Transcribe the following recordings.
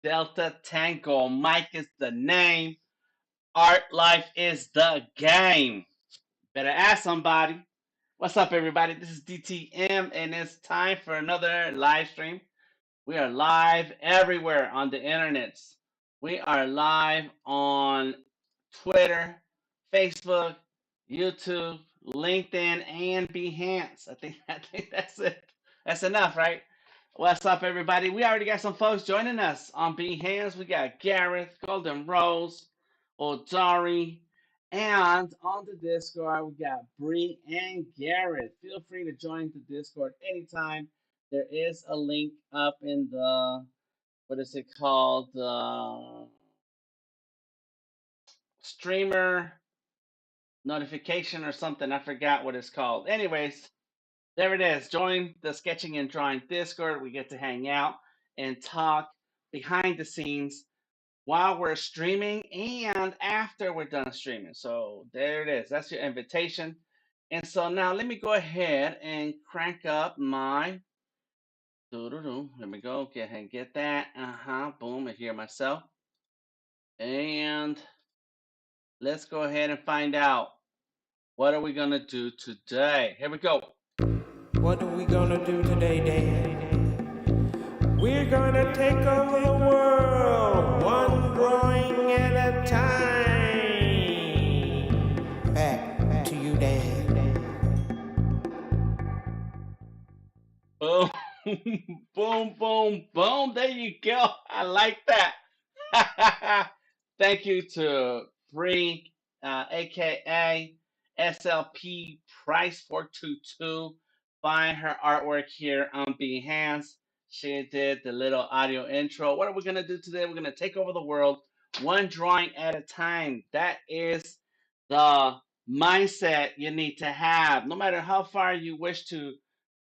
Delta Tango. Mike is the name. Art Life is the game. Better ask somebody. What's up, everybody? This is DTM, and it's time for another live stream. We are live everywhere on the internets. We are live on Twitter, Facebook, YouTube, LinkedIn, and Behance. I think that's it. That's enough, right? What's up, everybody? We already got some folks joining us on Behance. We got Gareth, Golden Rose, Odari, and on the Discord we got Bree and Garrett. Feel free to join the Discord anytime. There is a link up in the what is it called? Streamer notification or something. I forgot what it's called. Anyways, there it is. Join the Sketching and Drawing Discord. We get to hang out and talk behind the scenes while we're streaming and after we're done streaming. So there it is. That's your invitation. And so now let me go ahead and crank up my doo-doo-doo. Let me go. Get ahead and get that. Boom. I hear myself. And let's go ahead and find out what are we gonna do today. Here we go. What are we gonna do today, Dan? We're gonna take over the world, one drawing at a time. Back to you, Dan. Boom, boom, boom, boom. There you go. I like that. Thank you to Bree, aka SLP Price 422. Find her artwork here on Behance. She did the little audio intro. What are we gonna do today? We're gonna take over the world one drawing at a time. That is the mindset you need to have. No matter how far you wish to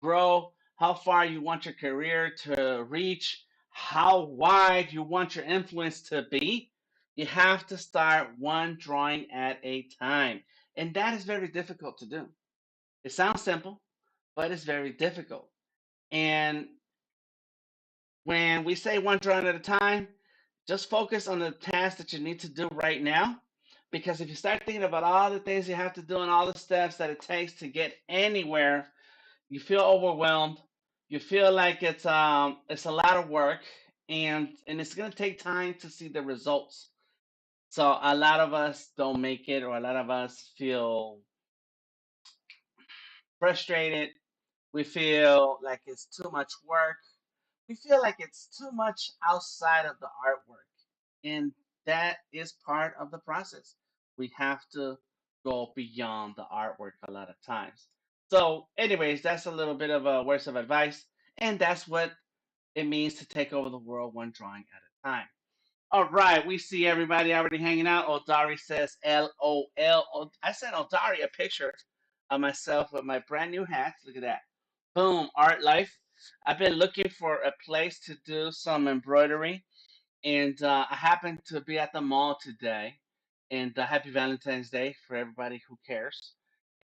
grow, how far you want your career to reach, how wide you want your influence to be, you have to start one drawing at a time. And that is very difficult to do. It sounds simple, but it's very difficult. And when we say one drawing at a time, just focus on the task that you need to do right now. Because if you start thinking about all the things you have to do and all the steps that it takes to get anywhere, you feel overwhelmed. You feel like it's a lot of work, and it's gonna take time to see the results. So a lot of us don't make it, or a lot of us feel frustrated. We feel like it's too much work. We feel like it's too much outside of the artwork. And that is part of the process. We have to go beyond the artwork a lot of times. So, anyways, that's a little bit of a words of advice. And that's what it means to take over the world one drawing at a time. All right, we see everybody already hanging out. Odari says LOL. I sent Odari a picture of myself with my brand new hat. Look at that. Boom, art life. I've been looking for a place to do some embroidery, and I happened to be at the mall today. And happy Valentine's Day for everybody who cares.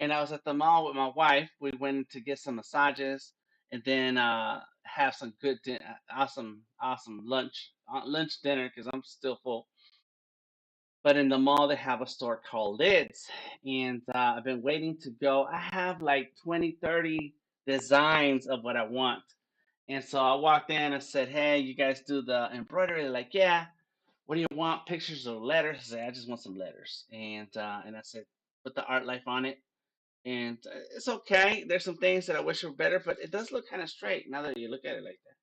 And I was at the mall with my wife. We went to get some massages, and then have some awesome lunch dinner because I'm still full. But in the mall, they have a store called Lids, and I've been waiting to go. I have like 20, 30 designs of what I want. And so I walked in and said, "Hey, you guys do the embroidery?" They're like, "Yeah." "What do you want? Pictures or letters?" I said, "I just want some letters." And I said, "Put the art life on it." And it's okay. There's some things that I wish were better, but it does look kind of straight now that you look at it like that.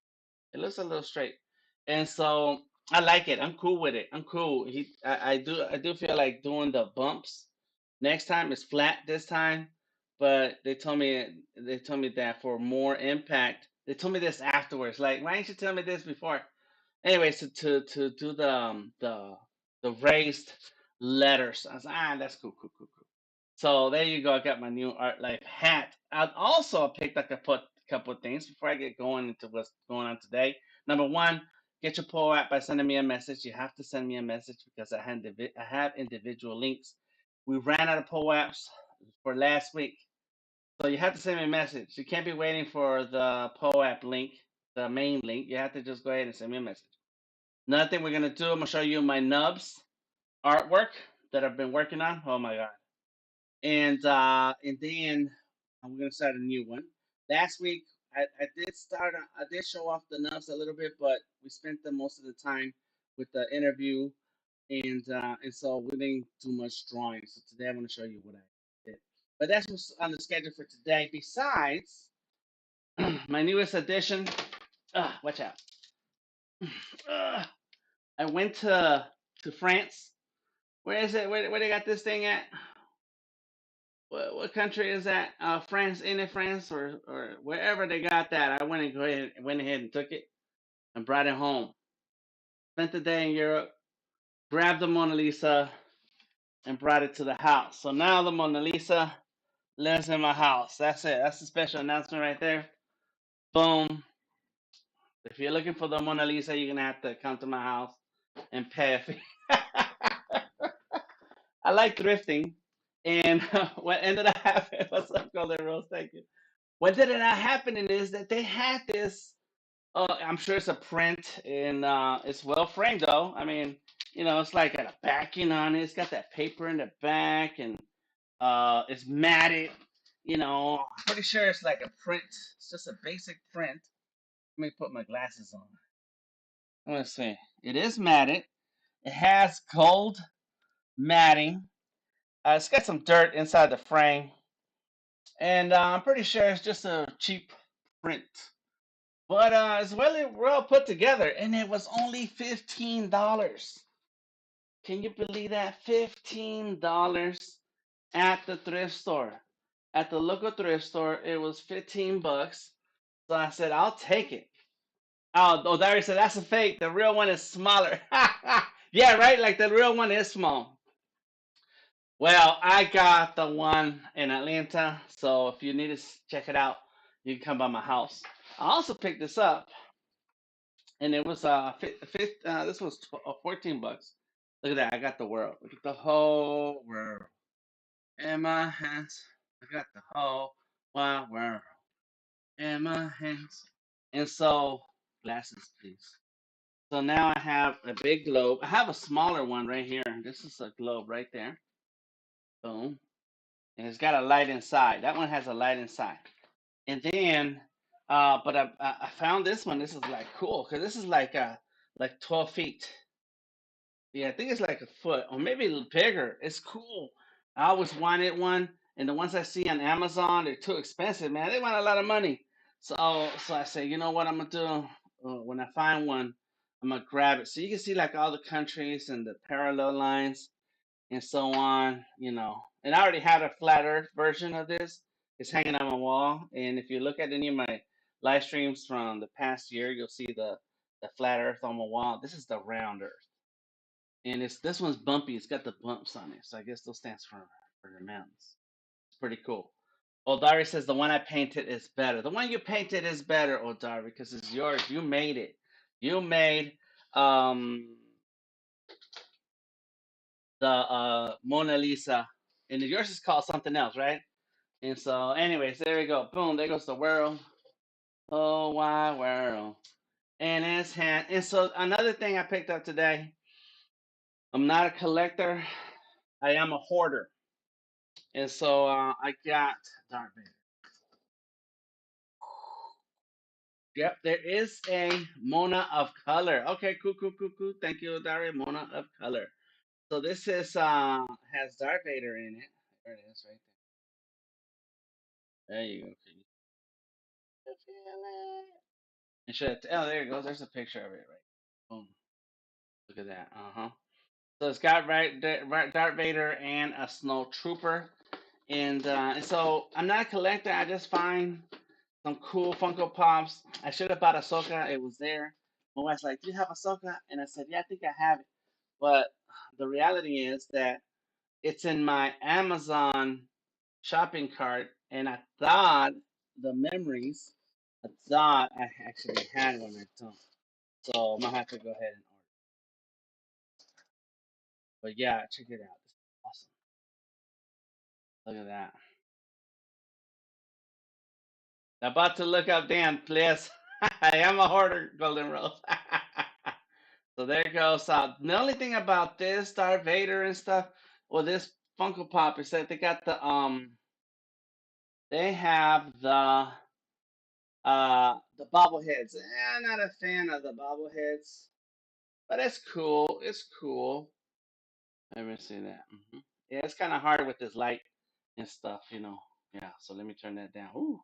It looks a little straight, and so I like it. I'm cool with it. I'm cool. I do feel like doing the bumps next time. It's flat this time, but they told me that for more impact. They told me this afterwards. Like, why didn't you tell me this before? Anyways, to do the raised letters. I was like, that's cool, cool, cool, cool. So there you go. I got my new Art Life hat. I also picked up a couple of things before I get going into what's going on today. Number one, get your POAP by sending me a message. You have to send me a message because I have individual links. We ran out of POAPs for last week. So you have to send me a message. You can't be waiting for the POAP link, the main link. You have to just go ahead and send me a message. Another thing we're gonna do, I'm gonna show you my Nubs artwork that I've been working on. Oh my god! And then I'm gonna start a new one. Last week I did I did show off the Nubs a little bit, but we spent the most of the time with the interview, and so we didn't do much drawing. So today I'm gonna show you what I did. But that's what's on the schedule for today. Besides my newest addition, watch out. I went to France. Where is it? Where they got this thing at? What country is that? France, in it, France, or wherever they got that. I went ahead and took it and brought it home. Spent the day in Europe, grabbed the Mona Lisa, and brought it to the house. So now the Mona Lisa lives in my house. That's it. That's the special announcement right there. Boom. If you're looking for the Mona Lisa, you're gonna have to come to my house and pay a fee. I like thrifting, and what ended up happening? What's up, Golden Rose? Thank you. What ended up happening is that they had this. I'm sure it's a print, and it's well framed though. I mean, it's like got a backing on it. It's got that paper in the back, and it's matted. I'm pretty sure it's like a print. It's just a basic print. Let me put my glasses on. Let's see. It is matted. It has gold matting. It's got some dirt inside the frame, and I'm pretty sure it's just a cheap print. But it's really well put together, and it was only $15. Can you believe that? $15 at the thrift store. At the local thrift store, it was 15 bucks. So I said, I'll take it. Oh, Darius said that's a fake. The real one is smaller. Yeah, right. Like the real one is small. Well, I got the one in Atlanta, so if you need to check it out, you can come by my house. I also picked this up, and it was this was 14 bucks. Look at that! I got the world. Look at the whole world in my hands. I got the whole wide world in my hands. And so, glasses, please. So now I have a big globe. I have a smaller one right here. This is a globe right there. Boom. And it's got a light inside. That one has a light inside. And then, but I found this one. This is like cool because this is like 12 feet. Yeah, I think it's like a foot or maybe a little bigger. It's cool. I always wanted one, and the ones I see on Amazon, they're too expensive, man. They want a lot of money. So I say, you know what I'm gonna do? When I find one, I'm gonna grab it. So you can see like all the countries and the parallel lines and so on, And I already had a flat Earth version of this. It's hanging on my wall, and if you look at any of my live streams from the past year, you'll see the flat Earth on my wall. This is the round Earth. And this one's bumpy. It's got the bumps on it. So I guess those stands for the mountains. It's pretty cool. Odari says the one I painted is better. The one you painted is better, Odari, because it's yours. You made it. You made um the Mona Lisa. And yours is called something else, right? And so, anyways, there we go. Boom, there goes the world. Oh, wide world. And it's hand. And so another thing I picked up today. I'm not a collector. I am a hoarder. And so I got Darth Vader. Yep, there is a Mona of color. Okay, cool, cool, cool, cool. Thank you, Daria. Mona of color. So this is has Darth Vader in it. There it is, right there. There you go. Can you feel it? And oh, there it goes. There's a picture of it, right? Boom. Look at that. Uh huh. So it's got Darth Vader and a snow trooper, and so I'm not a collector. I just find some cool Funko Pops. I should have bought Ahsoka. It was there. My wife's like, "Do you have Ahsoka?" And I said, "Yeah, I think I have it." But the reality is that it's in my Amazon shopping cart, and I thought the memories. I thought I actually had one. I don't. So I'm gonna have to go ahead and order. But yeah, check it out. This is awesome. Look at that. About to look up Dan, please. I am a hoarder, Golden Rose. So there goes. The only thing about this Darth Vader and stuff, well, this Funko Pop is that they got they have the bobbleheads. I'm not a fan of the bobbleheads, but it's cool. It's cool. Let me see that. Yeah, it's kind of hard with this light and stuff, you know. Yeah, so let me turn that down. Ooh,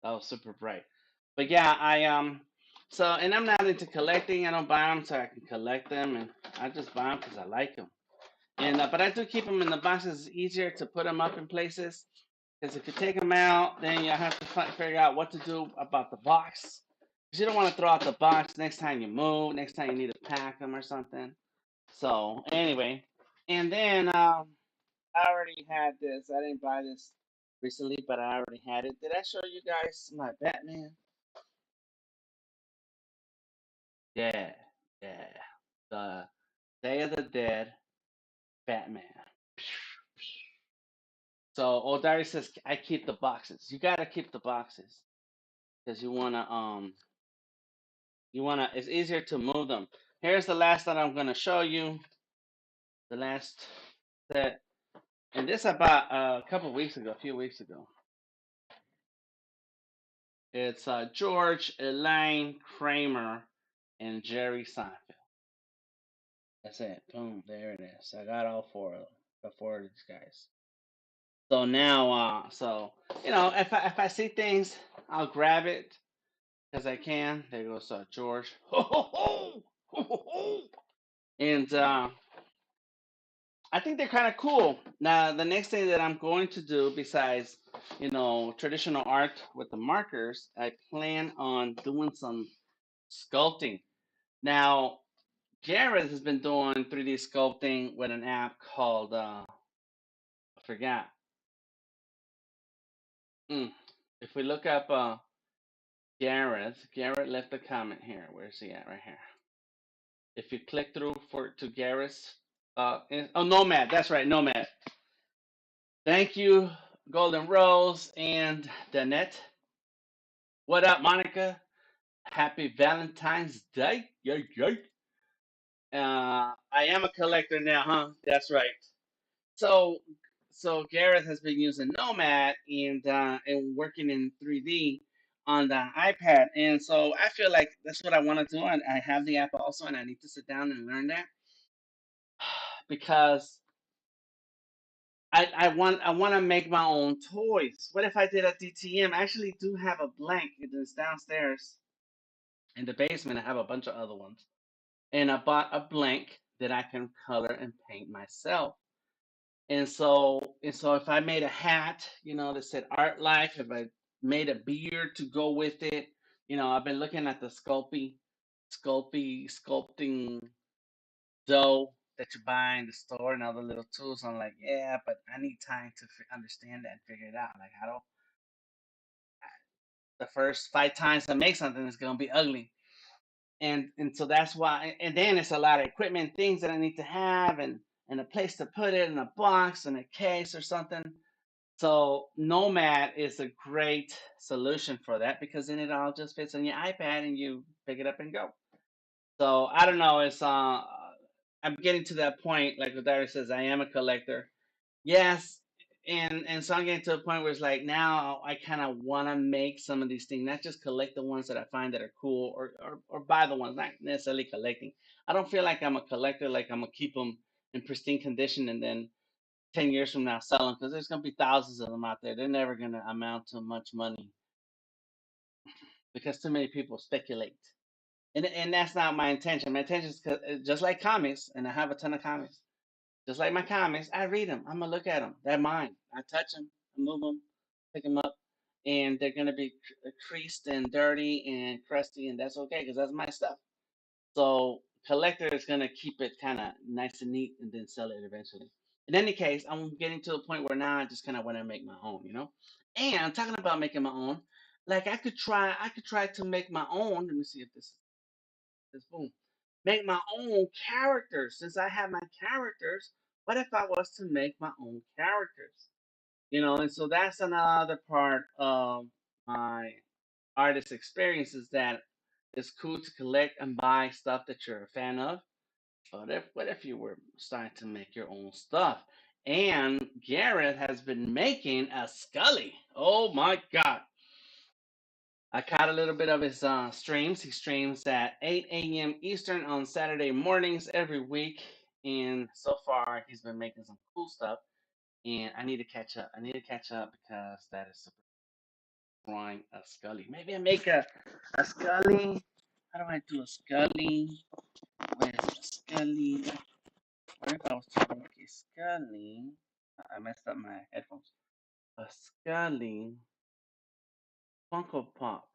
that was super bright. But yeah, so and I'm not into collecting. I don't buy them so I can collect them, and I just buy them because I like them. And but I do keep them in the boxes. It's easier to put them up in places because if you take them out, then you have to figure out what to do about the box. Because you don't want to throw out the box next time you move, next time you need to pack them or something. So anyway, and then I already had this. I didn't buy this recently, but I already had it. Did I show you guys my Batman? Yeah, yeah. The Day of the Dead Batman. So O'Dari says I keep the boxes. You gotta keep the boxes because you wanna it's easier to move them. Here's the last that I'm gonna show you. The last set, and this I bought a couple weeks ago, a few weeks ago. It's George, Elaine, Kramer, and Jerry Seinfeld. That's it. Boom. There it is. I got all four of them. The four of these guys. So now, if I see things, I'll grab it because I can. There goes George. Ho ho ho! Ho ho ho! And I think they're kind of cool. Now, the next thing that I'm going to do, besides traditional art with the markers, I plan on doing some sculpting. Now, Gareth has been doing 3D sculpting with an app called I forgot. Mm. If we look up Gareth left a comment here. Where's he at? Right here. If you click through to Gareth's, Nomad. That's right, Nomad. Thank you, Golden Rose and Danette. What up, Monica? Happy Valentine's Day. Yay, yay. I am a collector now, huh? That's right. So, so Gareth has been using Nomad and working in 3D on the iPad, and so I feel like that's what I want to do. And I have the app also, and I need to sit down and learn that because I want to make my own toys. What if I did a DTM? I actually do have a blank. It is downstairs in the basement. I have a bunch of other ones, and I bought a blank that I can color and paint myself. And so if I made a hat, that said Art Life, if I made a beard to go with it, I've been looking at the sculpting dough that you buy in the store and other little tools. I'm like, yeah, but I need time to understand that and figure it out. Like, how do the first 5 times I make something is gonna be ugly, and so that's why. And then it's a lot of equipment, things that I need to have, and a place to put it in a box and a case or something. So Nomad is a great solution for that because then it all just fits on your iPad and you pick it up and go. So I don't know. I'm getting to that point, like Ladari says, I am a collector. Yes, and so I'm getting to a point where it's like now I kind of want to make some of these things, not just collect the ones that I find that are cool, or buy the ones, not necessarily collecting. I don't feel like I'm a collector, like I'm gonna keep them in pristine condition and then 10 years from now sell them because there's going to be thousands of them out there. They're never going to amount to much money because too many people speculate. And that's not my intention. My intention is just like comics, and I have a ton of comics. Just like my comics, I read them. I'm going to look at them. They're mine. I touch them, I move them, pick them up, and they're going to be creased and dirty and crusty, and that's okay because that's my stuff. So collector is gonna keep it kind of nice and neat and then sell it eventually. In any case, I'm getting to a point where now I just kind of want to make my own. And talking about making my own, like I could try to make my own. Let me see if this boom, make my own characters. Since I have my characters, what if I was to make my own characters? And so that's another part of my artist experience is that It's cool to collect and buy stuff that you're a fan of. But what if you were starting to make your own stuff? And Garrett has been making a Scully. Oh my God. I caught a little bit of his streams. He streams at 8 a.m. Eastern on Saturday mornings every week. And so far, he's been making some cool stuff. And I need to catch up. I need to catch up because that is super drawing a Scully. Maybe I make a Scully. How do I do a Scully? Where's a Scully? What if I was to make a Scully? I messed up my headphones. A Scully Funko Pop.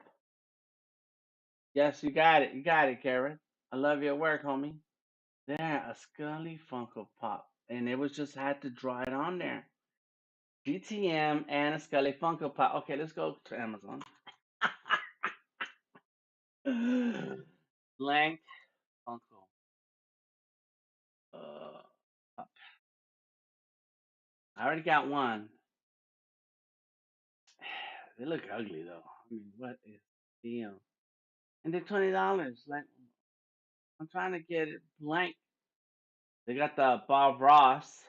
Yes, you got it. You got it, Karen. I love your work, homie. There, a Scully Funko Pop. And it was just had to draw it on there. DTM and a Scully Funko Pop. Okay, let's go to Amazon. Blank Funko Pop. I already got one. They look ugly though. I mean, what is the deal? And they're $20. Like, I'm trying to get it blank. They got the Bob Ross.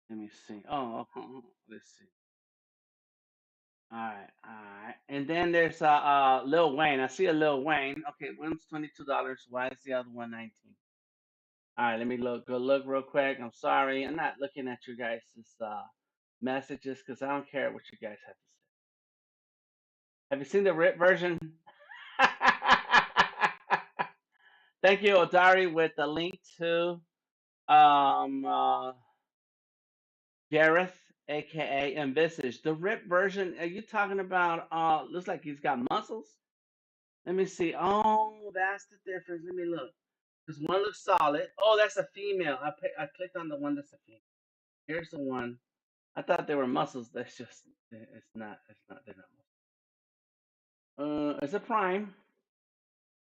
Let me see. Let's see. All right. And then there's Lil Wayne. I see a Lil Wayne. Okay, one's $22. Why is the other one 19? All right, let me go look real quick. I'm sorry, I'm not looking at you guys' messages because I don't care what you guys have to say. Have you seen the RIP version? Thank you, Odari, with the link to um uh, Gareth, aka Envisage. The RIP version. Are you talking about? Looks like he's got muscles. Let me see. Oh, that's the difference. Let me look. Because one looks solid. Oh, that's a female. I clicked on the one that's a female. Here's the one. I thought they were muscles. That's just it's not. It's not. They're not muscles. It's a prime,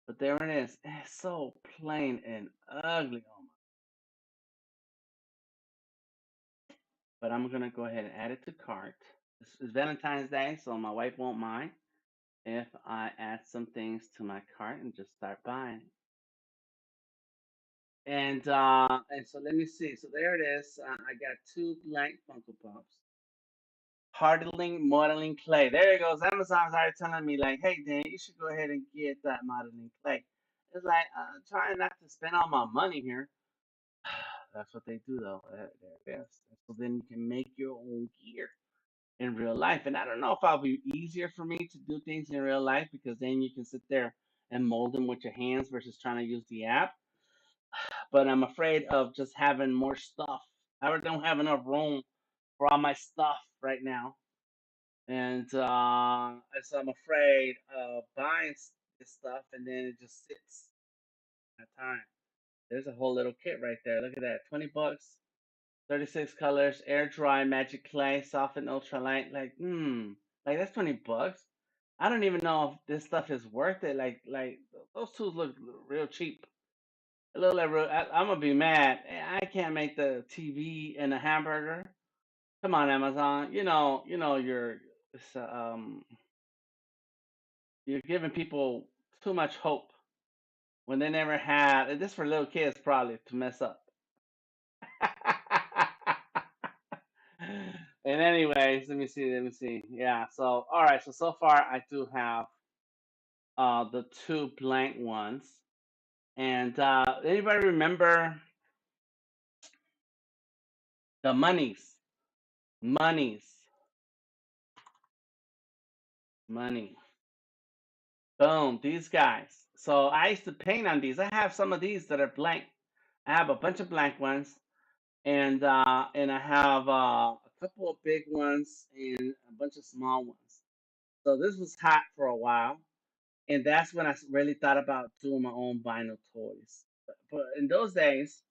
but there it is. It's so plain and ugly. Oh my. But I'm gonna go ahead and add it to cart. It's Valentine's Day, so my wife won't mind if I add some things to my cart and just start buying. And so let me see. So there it is. I got two blank Funko Pops. Hardening modeling clay. There it goes. Amazon's already telling me like, hey Dan, you should go ahead and get that modeling clay. It's like trying not to spend all my money here. That's what they do though. They're best. So then you can make your own gear in real life. And I don't know if it'll be easier for me to do things in real life because then you can sit there and mold them with your hands versus trying to use the app. But I'm afraid of just having more stuff. I don't have enough room for all my stuff right now. And so I'm afraid of buying this stuff and then it just sits at time. There's a whole little kit right there. Look at that. 20 bucks, 36 colors, air dry, magic clay, soften, ultralight. Like that's 20 bucks. I don't even know if this stuff is worth it. Like those tools look real cheap. A little like I'm gonna be mad. I can't make the TV and a hamburger. Come on, Amazon. It's, you're giving people too much hope when they never had. This for little kids probably to mess up. And anyways, let me see. Yeah. So all right. So far I do have the two blank ones. And anybody remember the monies? Monies. Money. Boom. These guys. So I used to paint on these. I have some of these that are blank. I have a bunch of blank ones, and I have a couple of big ones and a bunch of small ones. So this was hot for a while, and that's when I really thought about doing my own vinyl toys. But in those days,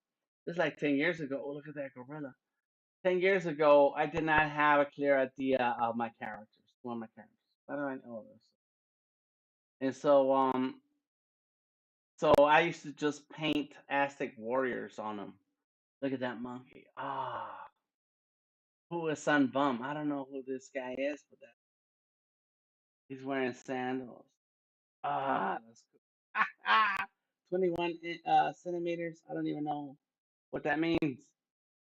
this is like 10 years ago. Oh, look at that gorilla! 10 years ago, I did not have a clear idea of my characters. One of my characters. How do I know this? And so I used to just paint Aztec warriors on them. Look at that monkey. Who is Sun Bum? I don't know who this guy is, but he's wearing sandals. That's cool. 21 centimeters. I don't even know what that means.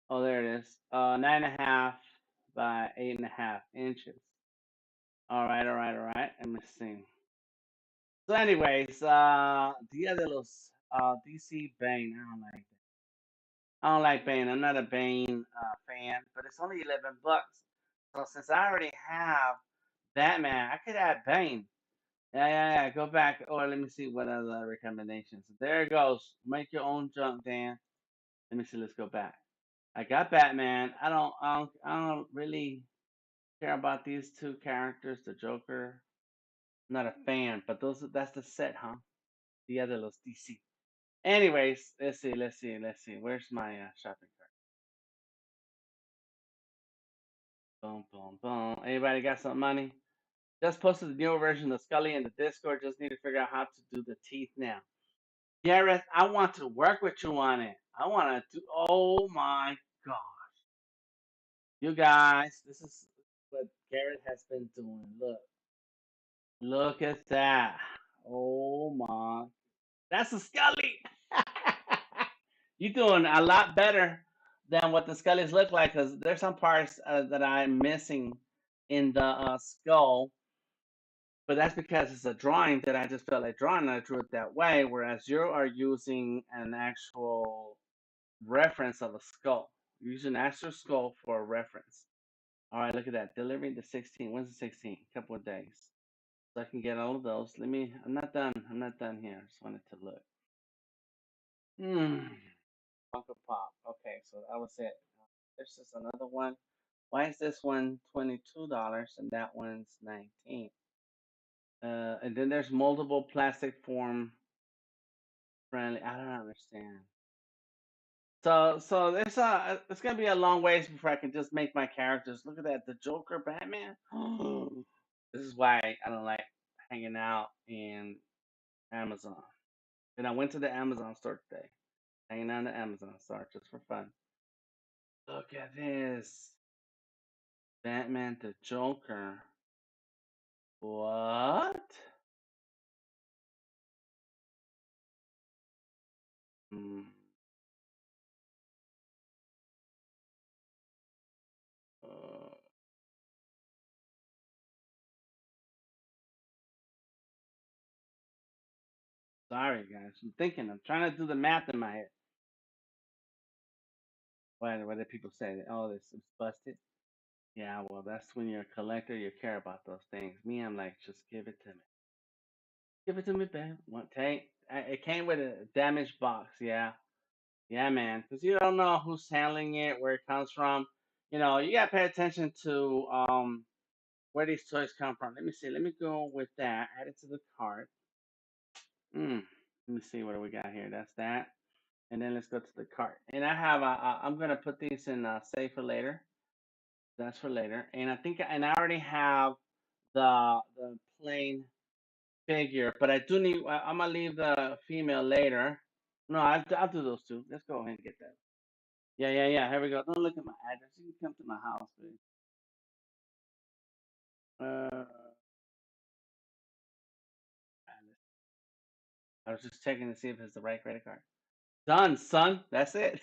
Oh, there it is. 9.5 by 8.5 inches. All right, all right, all right. Let me see. So, anyways, the other little DC Bane. I don't like that. I don't like Bane. I'm not a Bane fan, but it's only 11 bucks. So since I already have Batman, I could add Bane. Yeah, yeah, yeah. Go back. Or let me see what other recommendations. There it goes. Make your own junk, Dan. Let me see. Let's go back. I got Batman. I don't really care about these two characters. The Joker. I'm not a fan, but that's the set, huh? The other los DC. Anyways, let's see. Where's my shopping cart? Boom, boom, boom. Anybody got some money? Just posted the newer version of Scully in the Discord. Just need to figure out how to do the teeth now. Gareth, I want to work with you on it. I want to do. Oh my god, you guys, this is what Gareth has been doing. Look at that. Oh my, that's a Scully. You're doing a lot better than what the Scullys look like because there's some parts that I'm missing in the skull, but that's because it's a drawing that I just felt like drawing and I drew it that way, whereas you are using an actual reference of a skull. You're using an actual skull for a reference. All right, look at that. Delivering the 16th. When's the 16th? A couple of days. So I can get all of those. I'm not done. I'm not done here. I just wanted to look. Hmm. Funko Pop. Okay, so that was it. There's just another one. Why is this one $22 and that one's 19? And then there's multiple plastic form friendly. I don't understand. So it's gonna be a long ways before I can just make my characters. Look at that, the Joker, Batman. This is why I don't like hanging out in Amazon. Then I went to the Amazon store today, hanging out in the Amazon store just for fun. Look at this, Batman, the Joker. What? Hmm. Uh, Sorry guys, I'm thinking. I'm trying to do the math in my head. What did people say? Oh, this is busted. Yeah, well, that's when you're a collector, you care about those things. Me, I'm like, just give it to me. Give it to me, babe. What take? It came with a damaged box. Yeah, yeah, man. Because you don't know who's handling it, where it comes from. You gotta pay attention to where these toys come from. Let me see. Let me go with that. Add it to the cart. Let me see what do we got here. That's that. And then let's go to the cart. And I'm gonna put these in save for later. That's for later. And I already have the plain figure, but I do need. I'm gonna leave the female later. No, I'll do those two. Let's go ahead and get that. Yeah, yeah, yeah. Here we go. Don't look at my address. You can come to my house, please. Uh, I was just checking to see if it's the right credit card. Done, son. That's it.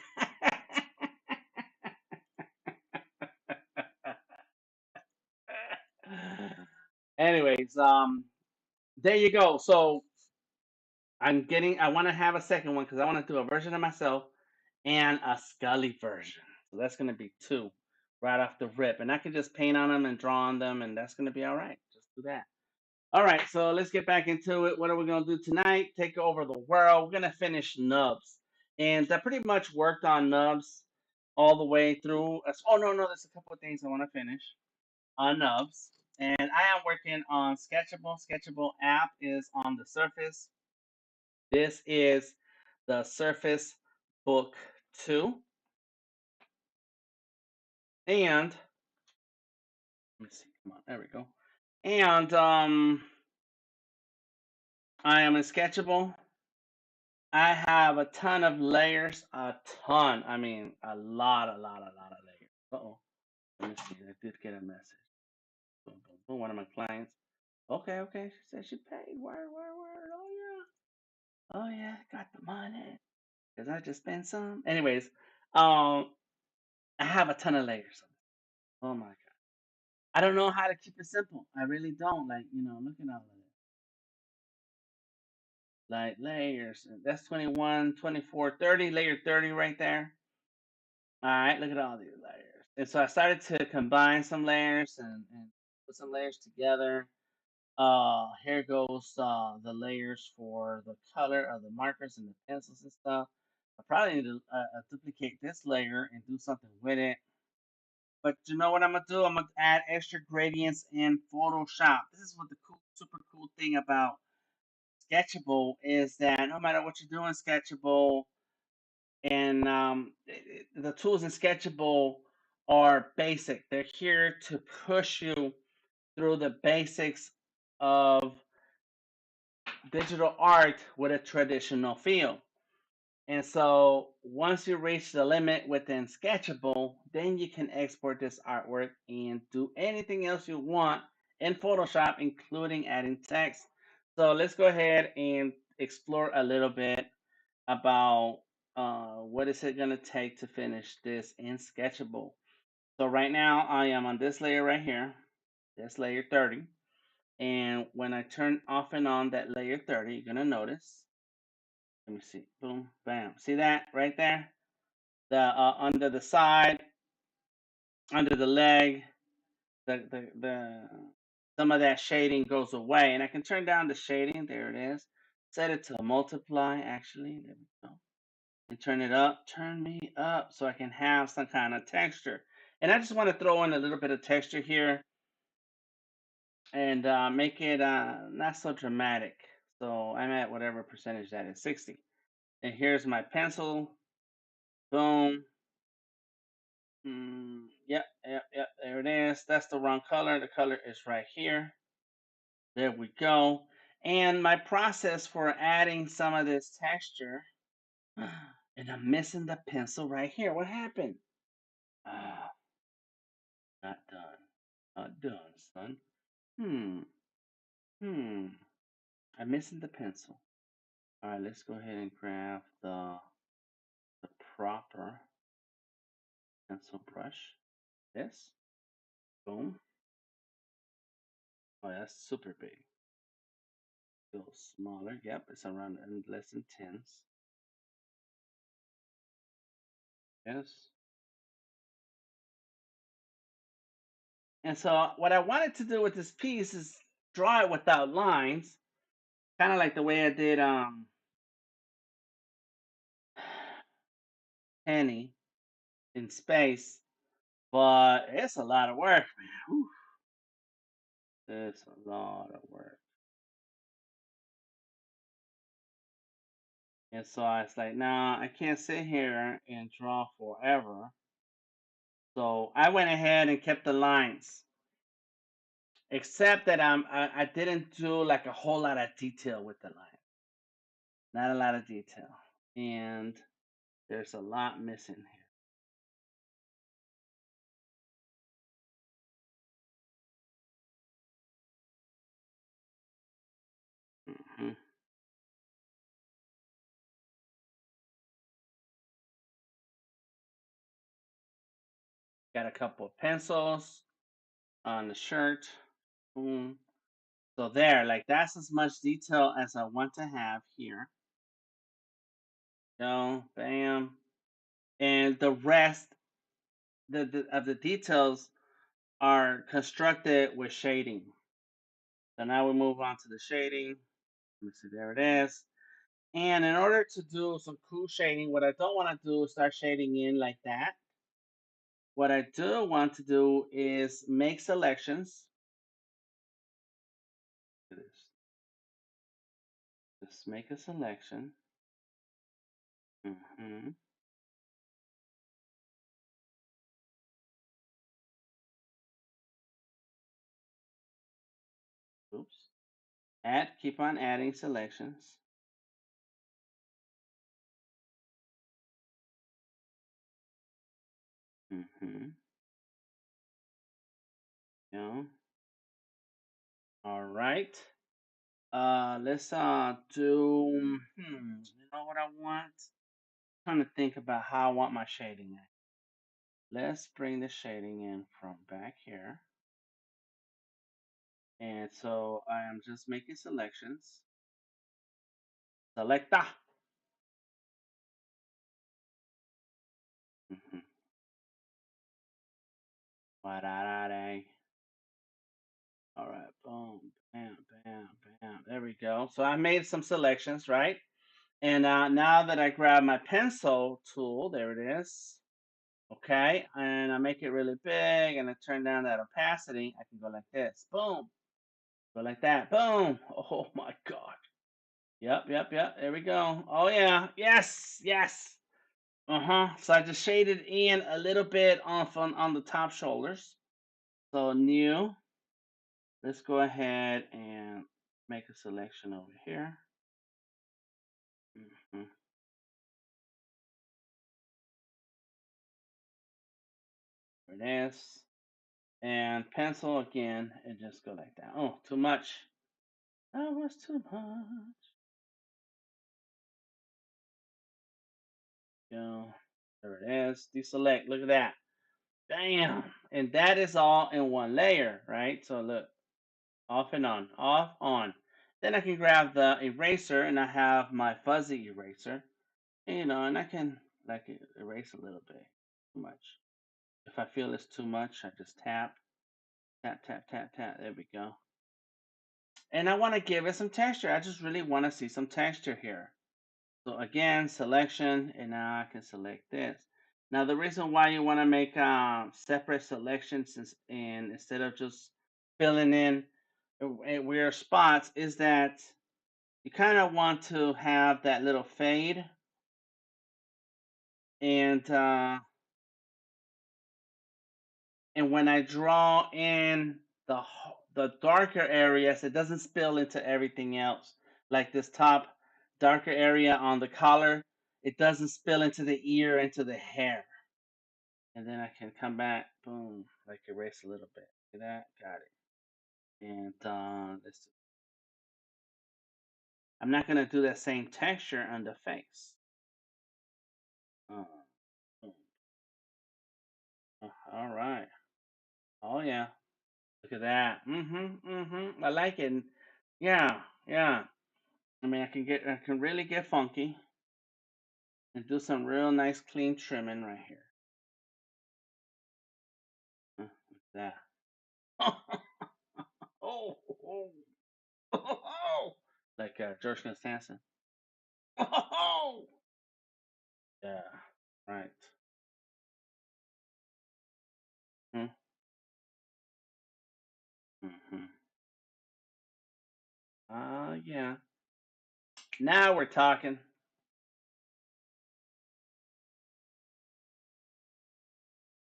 Anyways, there you go. So I want to have a second one because I want to do a version of myself and a Scully version. So that's going to be two right off the rip. And I can just paint on them and draw on them, and that's going to be all right. Just do that. All right, so let's get back into it. What are we going to do tonight? Take over the world. We're going to finish Nubs. And I pretty much worked on Nubs all the way through. Oh, no, no, there's a couple of things I want to finish on Nubs. And I am working on Sketchable. Sketchable app is on the Surface. This is the Surface Book 2. And let me see. Come on, there we go. And I am in Sketchable. I have a ton of layers, a ton. I mean, a lot of layers. Uh oh. Let me see. I did get a message. Boom, boom, boom. One of my clients. Okay, okay. She said she paid. Word. Oh yeah, got the money. Cause I just spent some. Anyways, I have a ton of layers. Oh my god. I don't know how to keep it simple. I really don't. Like, look at all of this. Like layers. That's 21, 24, 30. Layer 30 right there. All right, look at all these layers. And so I started to combine some layers and put some layers together. Here goes the layers for the color of the markers and the pencils and stuff. I probably need to duplicate this layer and do something with it. But you know what I'm gonna do? I'm gonna add extra gradients in Photoshop. This is what the super cool thing about Sketchable is that no matter what you do in Sketchable, and the tools in Sketchable are basic. They're here to push you through the basics of digital art with a traditional feel. And so once you reach the limit within Sketchable, then you can export this artwork and do anything else you want in Photoshop, including adding text. So let's go ahead and explore a little bit about what is it going to take to finish this in Sketchable. So right now I am on this layer right here, this layer 30. And when I turn off and on that layer 30, you're going to notice, let me see, boom, bam. See that right there? The under the side, under the leg, the some of that shading goes away. And I can turn down the shading, there it is. Set it to multiply, actually, there we go. And turn it up, turn me up so I can have some kind of texture. And I just want to throw in a little bit of texture here and make it not so dramatic. So I'm at whatever percentage that is, 60. And here's my pencil. Boom. Yep. There it is. That's the wrong color. The color is right here. There we go. And my process for adding some of this texture, and I'm missing the pencil right here. What happened? Ah, not done. Not done, son. Hmm. Hmm. I'm missing the pencil. All right, let's go ahead and grab the proper pencil brush. This. Boom. Oh, that's super big. Go smaller. Yep, it's around less than tens. Yes. And so what I wanted to do with this piece is draw it without lines, kind of like the way I did Penny in Space, but it's a lot of work, man. Whew. It's a lot of work. And so I was like, nah, I can't sit here and draw forever. So I went ahead and kept the lines, except that I didn't do like a whole lot of detail with the line, not a lot of detail, and there's a lot missing here. Got a couple of pencils on the shirt. Boom. So there, like that's as much detail as I want to have here. Go, bam. And the rest of the details are constructed with shading. So now we move on to the shading. Let me see, there it is. And in order to do some cool shading, what I don't want to do is start shading in like that. What I do want to do is make selections. Look at this. Just make a selection. Mm-hmm. Oops. Keep on adding selections. Mm-hmm. Yeah. All right. Let's do. You know what I want? Trying to think about how I want my shading in. Let's bring the shading in from back here. And so I am just making selections. Selecta. Mm-hmm. All right, boom, bam, bam, bam. There we go. So I made some selections, right? And now that I grab my pencil tool, there it is. Okay, and I make it really big, and I turn down that opacity. I can go like this. Boom. Go like that. Boom. Oh my God. Yep, yep, yep. There we go. Oh yeah. Yes, yes. Uh-huh. So I just shaded in a little bit off on the top shoulders. So new. Let's go ahead and make a selection over here. Hmm. There it is. And pencil again and just go like that. Oh, too much. That was too much. Go. There it is. Deselect. Look at that. Bam. And that is all in one layer, right? So look, off and on, off, on. Then I can grab the eraser and I have my fuzzy eraser. And, and I can like erase a little bit. Too much. If I feel it's too much, I just tap, tap, tap, tap, tap. There we go. And I want to give it some texture. I just really want to see some texture here. So again, selection, and now I can select this. Now the reason why you want to make separate selections and instead of just filling in weird spots is that you kind of want to have that little fade and when I draw in the darker areas, it doesn't spill into everything else. Like this top darker area on the collar, it doesn't spill into the ear, into the hair. And then I can come back, boom, like erase a little bit. See that? Got it. And I'm not gonna do that same texture on the face. Uh, boom. All right. Oh yeah. Look at that. I like it. Yeah, yeah. I mean, I can really get funky and do some real nice clean trimming right here. Like that. Oh, oh, oh. Like George Constanza. Oh, yeah, right. Mm-hmm. Mm-hmm. Yeah. Now we're talking.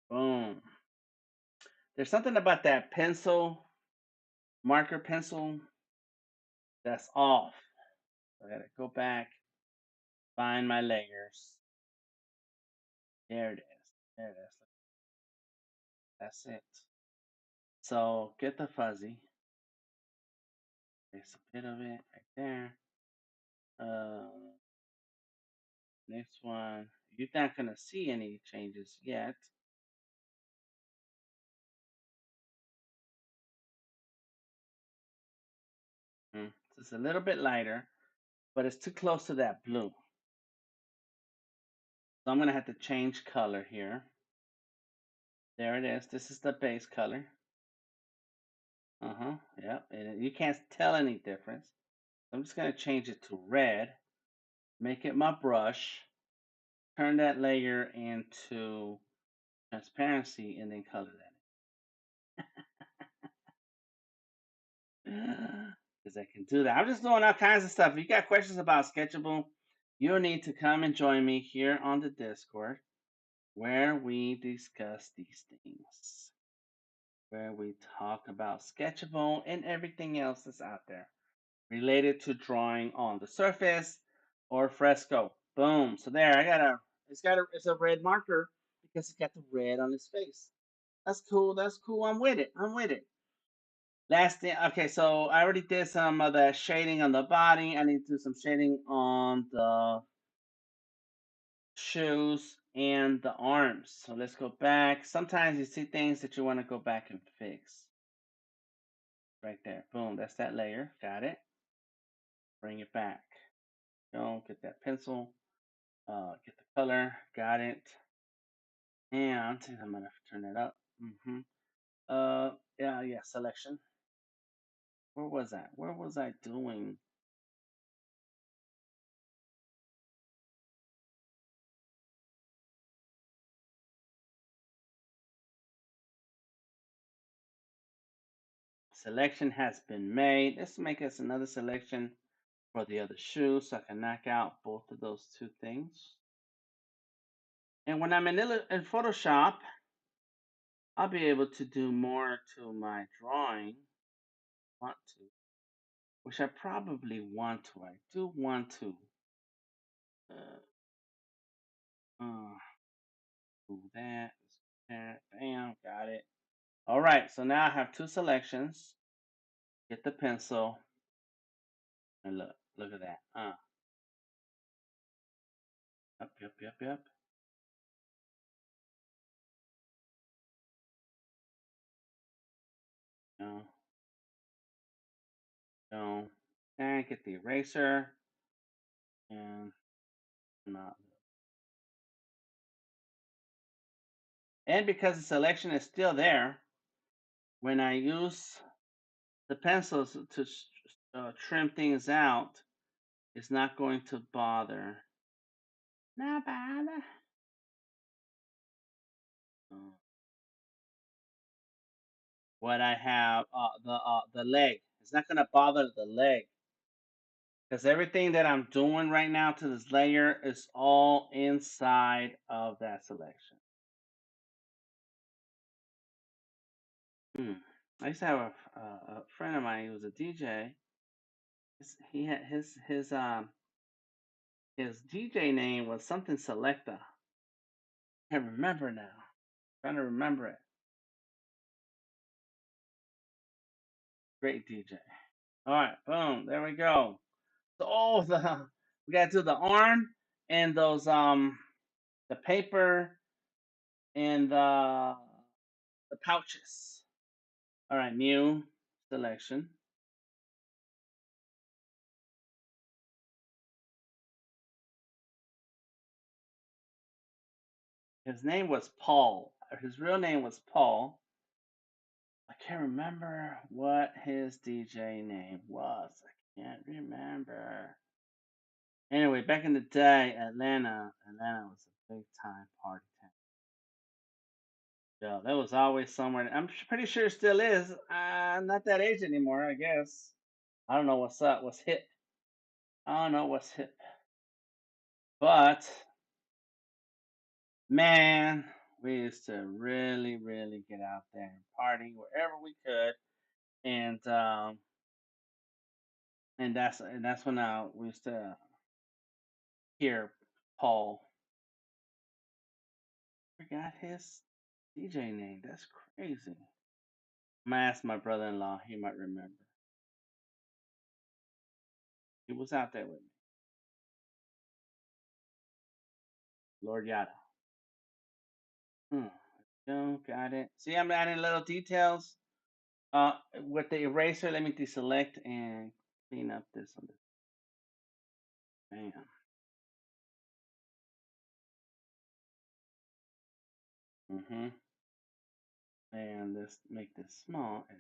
Boom. There's something about that pencil, marker pencil, that's off. I gotta go back, find my layers. There it is. There it is. That's it. So get the fuzzy. There's a bit of it right there. Uh, next one. You're not gonna see any changes yet. It's a little bit lighter, but it's too close to that blue. So I'm gonna have to change color here. There it is. This is the base color. Yep. And you can't tell any difference. I'm just gonna change it to red. Make it my brush. Turn that layer into transparency, and then color that. Because I can do that. I'm just doing all kinds of stuff. If you got questions about Sketchable, you'll need to come and join me here on the Discord where we discuss these things, where we talk about Sketchable and everything else that's out there related to drawing on the surface or fresco. Boom. So there, it's a red marker because it got the red on his face. That's cool. That's cool. I'm with it. I'm with it. Last thing, okay, so I already did some of the shading on the body. I need to do some shading on the shoes and the arms. So let's go back. Sometimes you see things that you want to go back and fix. Right there. Boom. That's that layer. Got it. Bring it back. Go get that pencil. Get the color. Got it. And I'm gonna turn it up. Yeah. Selection. Where was I? Where was I doing? Selection has been made. Let's make us another selection for the other shoe so I can knock out both of those two things. And when I'm in Photoshop, I'll be able to do more to my drawing. Want to, which I probably want to. I do want to. Uh, do that. Bam, got it. All right, so now I have two selections. Get the pencil and look at that. Yep. No, no. And get the eraser and not. And because the selection is still there, when I use the pencils to trim things out, it's not going to bother. Not bother. What I have, the leg. It's not gonna bother the leg because everything that I'm doing right now to this layer is all inside of that selection. I used to have a friend of mine. He was a DJ. He had his DJ name was something Selecta. I can't remember now. Trying to remember it. Great DJ. All right, boom. There we go. So, we gotta do the arm and those the paper and the pouches. All right, new selection. His name was Paul. His real name was Paul. I can't remember what his DJ name was. I can't remember. Anyway, back in the day, Atlanta was a big time party town. Yeah, that was always somewhere. I'm pretty sure it still is. I'm not that age anymore, I guess. I don't know what's up, what's hip. I don't know what's hip. But man, we used to really, really get out there and party wherever we could, and that's when we used to hear Paul. Forgot his DJ name. That's crazy. I'm gonna ask my brother-in-law. He might remember. He was out there with me. Lord Yada. No, got it. See, I'm adding little details. With the eraser, let me deselect and clean up this one. Bam. And let's make this small. And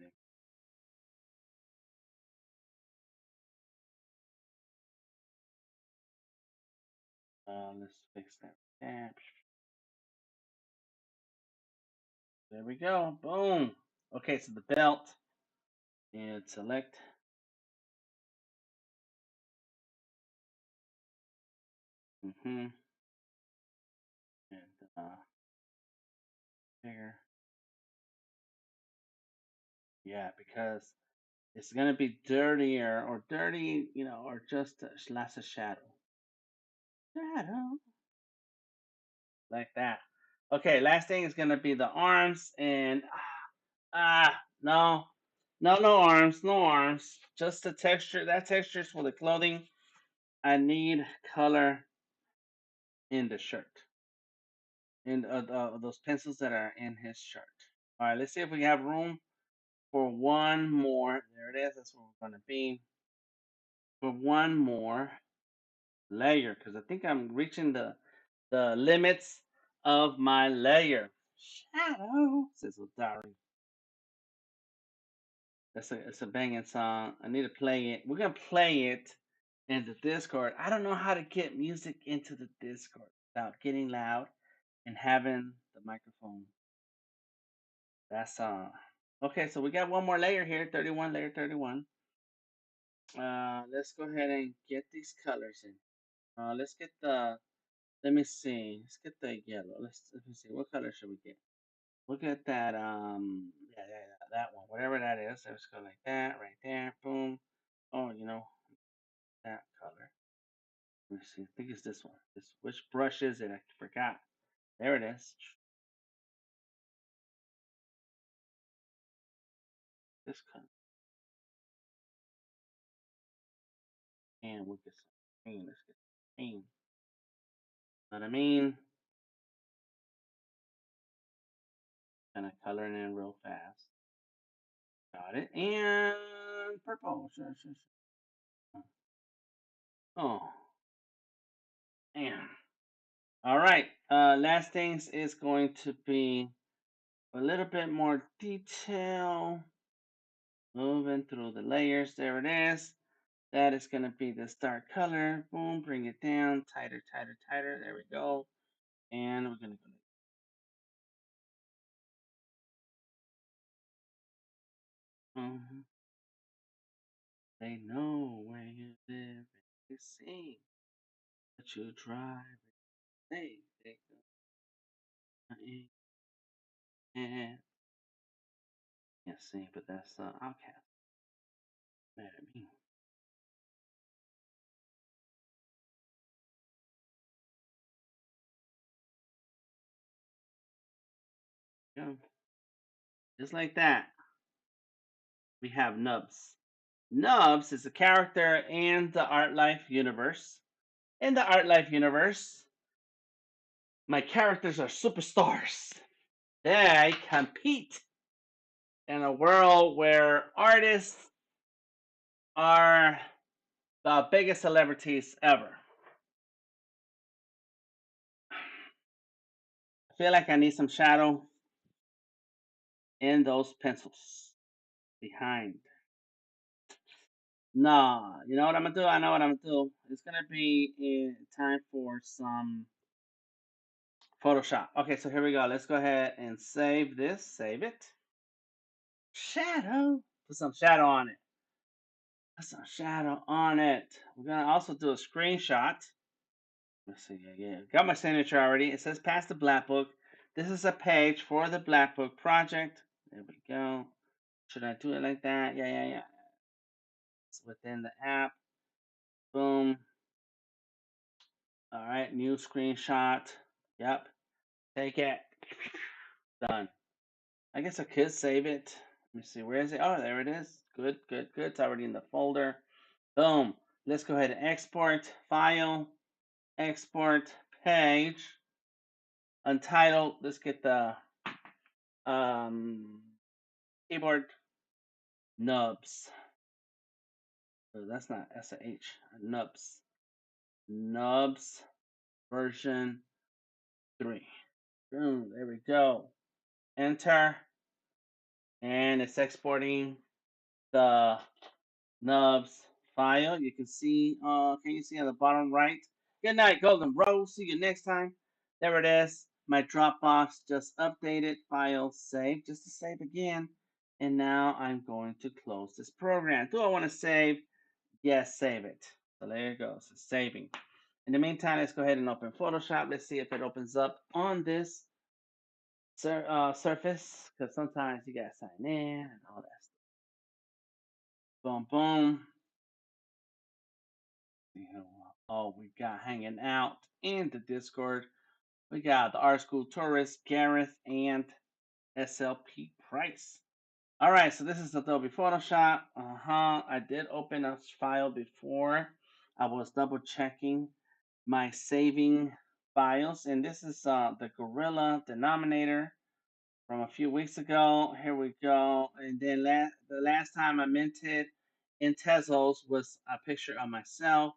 then let's fix that. There we go. Boom. Okay, so the belt. And select. And bigger. Yeah, because it's gonna be dirtier or dirty, or just less a shadow. Shadow. Like that. Okay, last thing is gonna be the arms and no, No, no arms, no arms. Just the texture. That texture is for the clothing. I need color in the shirt. In those pencils that are in his shirt. All right, let's see if we have room for one more. There it is. That's where we're going to be. For one more layer, because I think I'm reaching the limits of my layer. Shadow, says Odari. It's a banging song. I need to play it. We're gonna play it in the Discord. I don't know how to get music into the Discord without getting loud and having the microphone. That's okay. So we got one more layer here. 31, layer 31. Let's go ahead and get these colors in. Let's get the. Let me see. Let's get the yellow. Let me see. What color should we get? Look at that. Yeah, that one. Whatever that is. Let's go like that. Right there. Boom. Oh, that color. Let me see. I think it's this one. Which brush is it? I forgot. There it is. This color. And we'll get some green. Let's get some green. Know what I mean? Kind of coloring in real fast. Got it. And purple. Sure. Oh, man. All right. Last things is going to be a little bit more detail. Moving through the layers. There it is. That is going to be this dark color. Boom. Bring it down. Tighter. There we go. And we're going to go. They know where you live. They see that you drive. They go in and can't sing, but that's Outcast. Mad at me. Yeah. Just like that, we have Nubs. Nubs is a character in the Art Life universe. In the Art Life universe, my characters are superstars. They compete in a world where artists are the biggest celebrities ever. I feel like I need some shadow in those pencils behind. Nah, you know what I'm gonna do? I know what I'm gonna do. It's gonna be time for some Photoshop. Okay, so here we go. Let's go ahead and save this. Save it. Shadow. Put some shadow on it. Put some shadow on it. We're gonna also do a screenshot. Let's see. Yeah. Got my signature already. It says pass the black book. This is a page for the black book project. There we go. Should I do it like that? Yeah. It's within the app. Boom. All right, new screenshot. Yep. Take it. Done. I guess I could save it. Let me see. Where is it? Oh, there it is. Good. It's already in the folder. Boom. Let's go ahead and export. File. Export. Page. Untitled. Let's get the keyboard. Nubs. Oh, that's not SH. Nubs. Nubs version 3. Boom. There we go. Enter. And it's exporting the Nubs file. You can see, can you see on the bottom right? Good night, Golden Rose. See you next time. There it is. My Dropbox just updated. File saved. Just to save again. And now I'm going to close this program. Do I want to save? Yes, save it. So there it goes. It's saving. In the meantime, let's go ahead and open Photoshop. Let's see if it opens up on this Surface. Because sometimes you got to sign in and all that stuff. Boom. Oh, we got hanging out in the Discord. We got the Art School Tourist, Gareth, and SLP Price. All right, so this is Adobe Photoshop. I did open a file before. I was double checking my saving files, and this is the Gorilla denominator from a few weeks ago. Here we go. And then the last time I minted in Tezos was a picture of myself.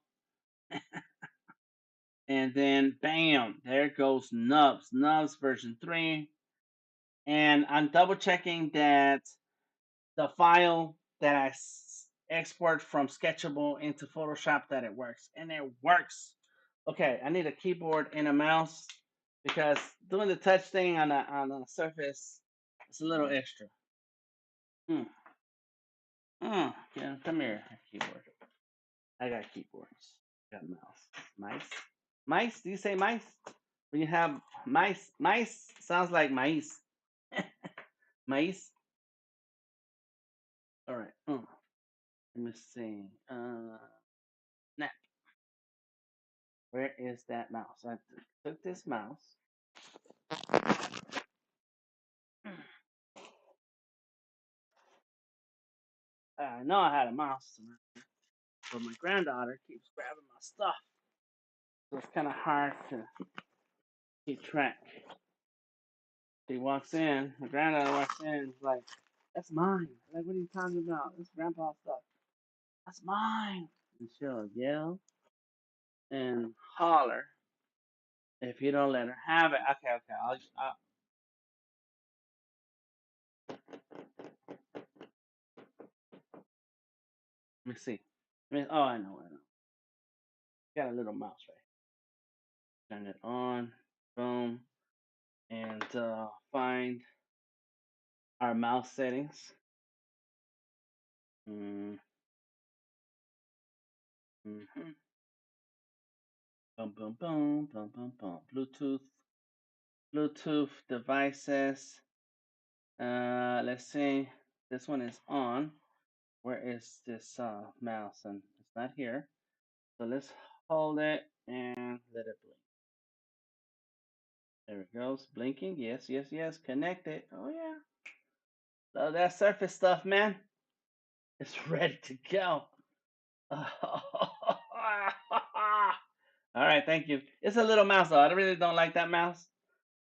And then bam, there goes Nubs. Nubs version 3. And I'm double checking that the file that I export from Sketchable into Photoshop that it works. And it works. Okay, I need a keyboard and a mouse because doing the touch thing on a surface is a little extra. Yeah, come here, keyboard. I got keyboards. I got mouse. Mice. Mice? Do you say mice? When you have mice, mice sounds like mice. Mice. All right. Let me see. Snap. Where is that mouse? I took this mouse. I know I had a mouse, but my granddaughter keeps grabbing my stuff, so it's kind of hard to keep track. She walks in. My granddaughter walks in. And is like, "That's mine." I'm like, what are you talking about? That's grandpa's stuff. That's mine. And she'll yell and holler if you don't let her have it. Okay. Let me see. Oh, I know. Got a little mouse right. Turn it on. Boom. And find our mouse settings. Mm-hmm. Boom, boom, boom, boom, boom, boom. Bluetooth devices. Let's see. This one is on. Where is this mouse? And it's not here. So let's hold it and let it blink. There it goes, blinking. Yes. Connected. Oh yeah. So that Surface stuff, man, it's ready to go. All right, thank you. It's a little mouse though. I really don't like that mouse,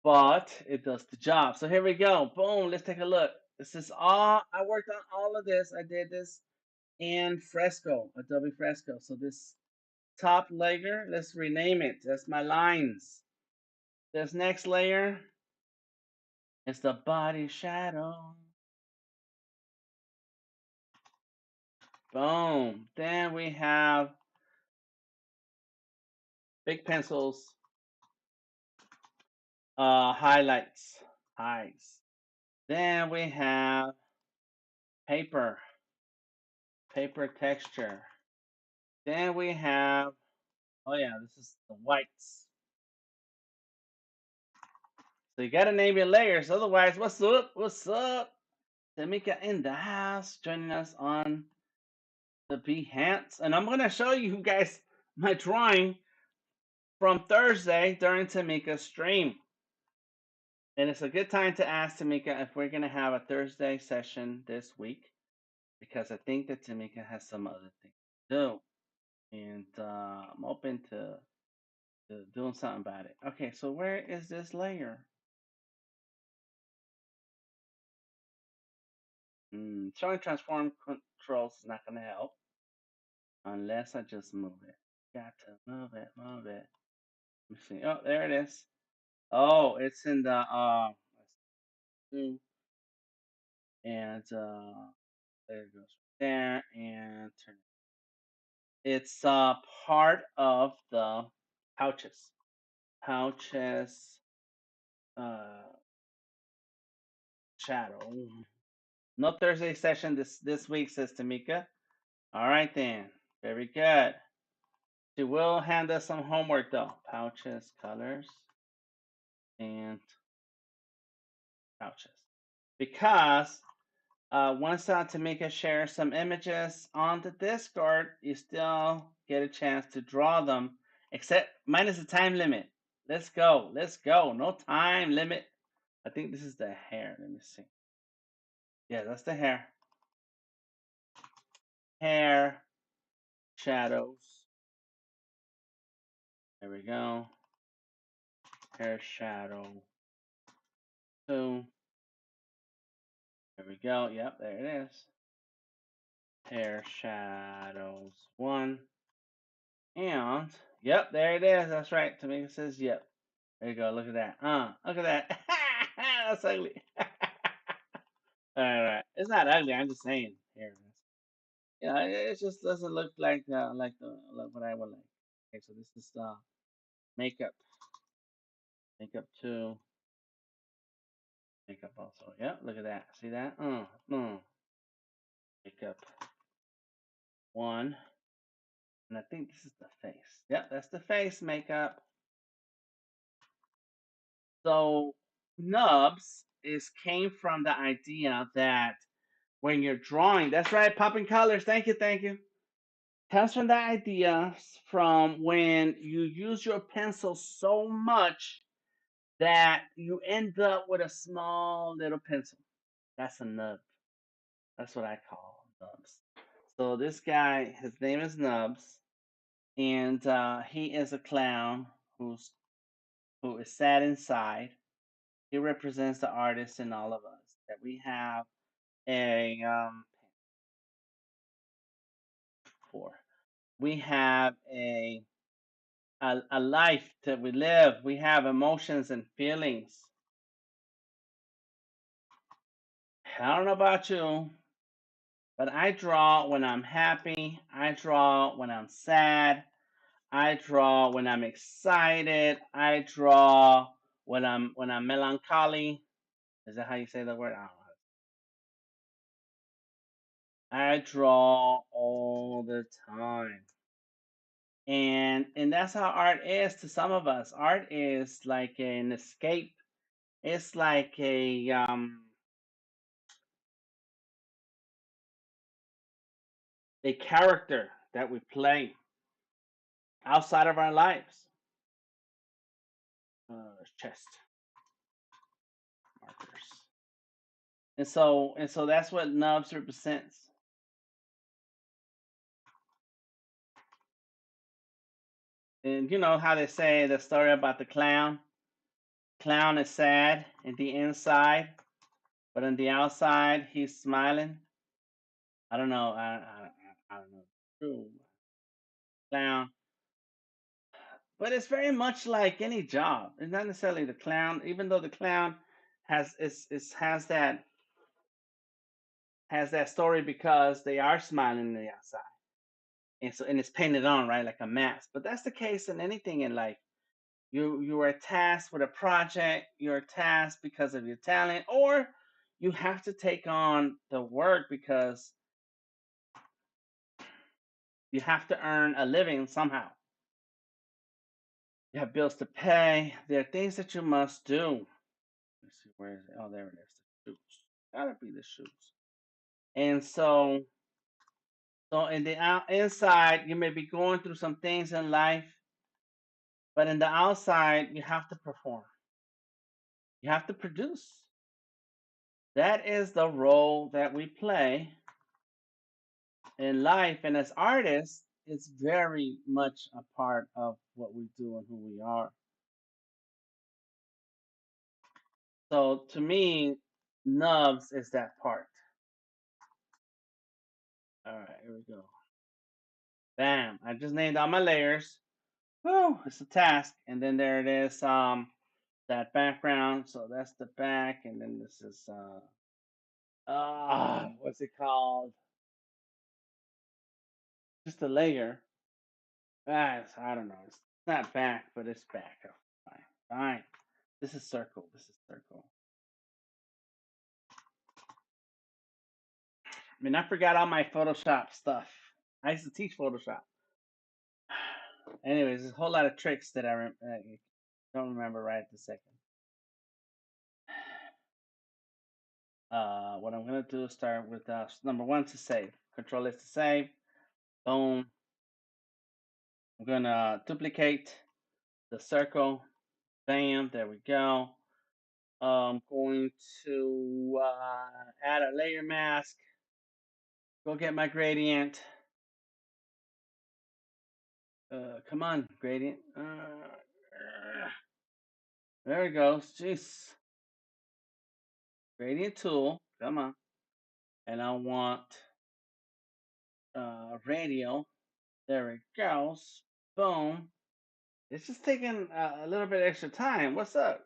but it does the job. So here we go. Boom. Let's take a look. This is all I worked on. All of this. I did this in Fresco, Adobe Fresco. So this top layer, let's rename it. That's my lines. This next layer is the body shadow. Boom. Then we have big pencils, highlights, highs. Then we have paper texture. Then we have, oh yeah, this is the whites. So you gotta name your layers, otherwise, what's up? What's up? Tamika in the house, joining us on the Behance, and I'm gonna show you guys my drawing from Thursday during Tamika's stream. And it's a good time to ask Tamika if we're gonna have a Thursday session this week, because I think that Tamika has some other things to do, and I'm open to doing something about it. Okay, so where is this layer? Showing transform controls is not gonna help unless I just move it. Got to move it. Let me see. Oh, there it is. Oh, it's in the and there it goes there, and turn. It's part of the pouches. Pouches shadow. No Thursday session this week, says Tamika. All right then. Very good. She will hand us some homework though. Pouches, colors, and pouches. Because once Tamika shares some images on the Discord, you still get a chance to draw them, except minus the time limit. Let's go. No time limit. I think this is the hair. Let me see. Yeah, that's the hair. Hair, shadows. There we go. Hair shadow 2. There we go. Yep, there it is. Hair shadows 1. And, yep, there it is. That's right. Tamika says, yep. There you go. Look at that. Look at that. That's ugly. All right. It's not ugly. I'm just saying. Here. Yeah, it just doesn't look like like what I would like. Okay, so this is makeup. Makeup 2. Makeup also. Yep, look at that. See that? Makeup 1. And I think this is the face. Yep, that's the face makeup. So Nubs came from the idea that when you're drawing, that's right, popping colors. Thank you, thank you. Comes from the idea from when you use your pencil so much that you end up with a small little pencil. That's a nub. That's what I call Nubs. So this guy, his name is Nubs, and he is a clown who is sad inside. He represents the artist in all of us. That we have a for. We have a life that we live. We have emotions and feelings. I don't know about you, but I draw when I'm happy. I draw when I'm sad. I draw when I'm excited. I draw when I'm melancholy. Is that how you say the word? I don't know. I draw all the time. And that's how art is to some of us. Art is like an escape. It's like a character that we play outside of our lives. Chest markers. And so that's what Nubs represents. And you know how they say the story about the clown? Clown is sad in the inside, but on the outside he's smiling. I don't know. I don't know. True. Clown. But it's very much like any job. It's not necessarily the clown, even though the clown has that story because they are smiling on the outside. And it's painted on, right, like a mask. But that's the case in anything in life. You are tasked with a project, you're tasked because of your talent, or you have to take on the work because you have to earn a living somehow. You have bills to pay. There are things that you must do. Let's see, where is it? Oh, there it is. The shoes. Gotta be the shoes. And so in the inside, you may be going through some things in life, but in the outside, you have to perform. You have to produce. That is the role that we play in life. And as artists, it's very much a part of what we do and who we are. So to me, Nubs is that part. All right, here we go. Bam. I just named all my layers. Woo, it's a task. And then there it is, that background. So that's the back, and then this is what's it called? Just a layer. I don't know. It's not back, but it's back. Oh, fine. Fine. This is circle. This is circle. I mean, I forgot all my Photoshop stuff. I used to teach Photoshop. Anyways, there's a whole lot of tricks that I don't remember right at the second. What I'm gonna do is start with number 1 to save. Control S to save. Boom. I'm gonna duplicate the circle. Bam. There we go. I'm going to add a layer mask. Go get my gradient. Come on, gradient. There it goes. Jeez. Gradient tool. Come on. And I want radial. There it goes. Boom. It's just taking a little bit extra time. What's up?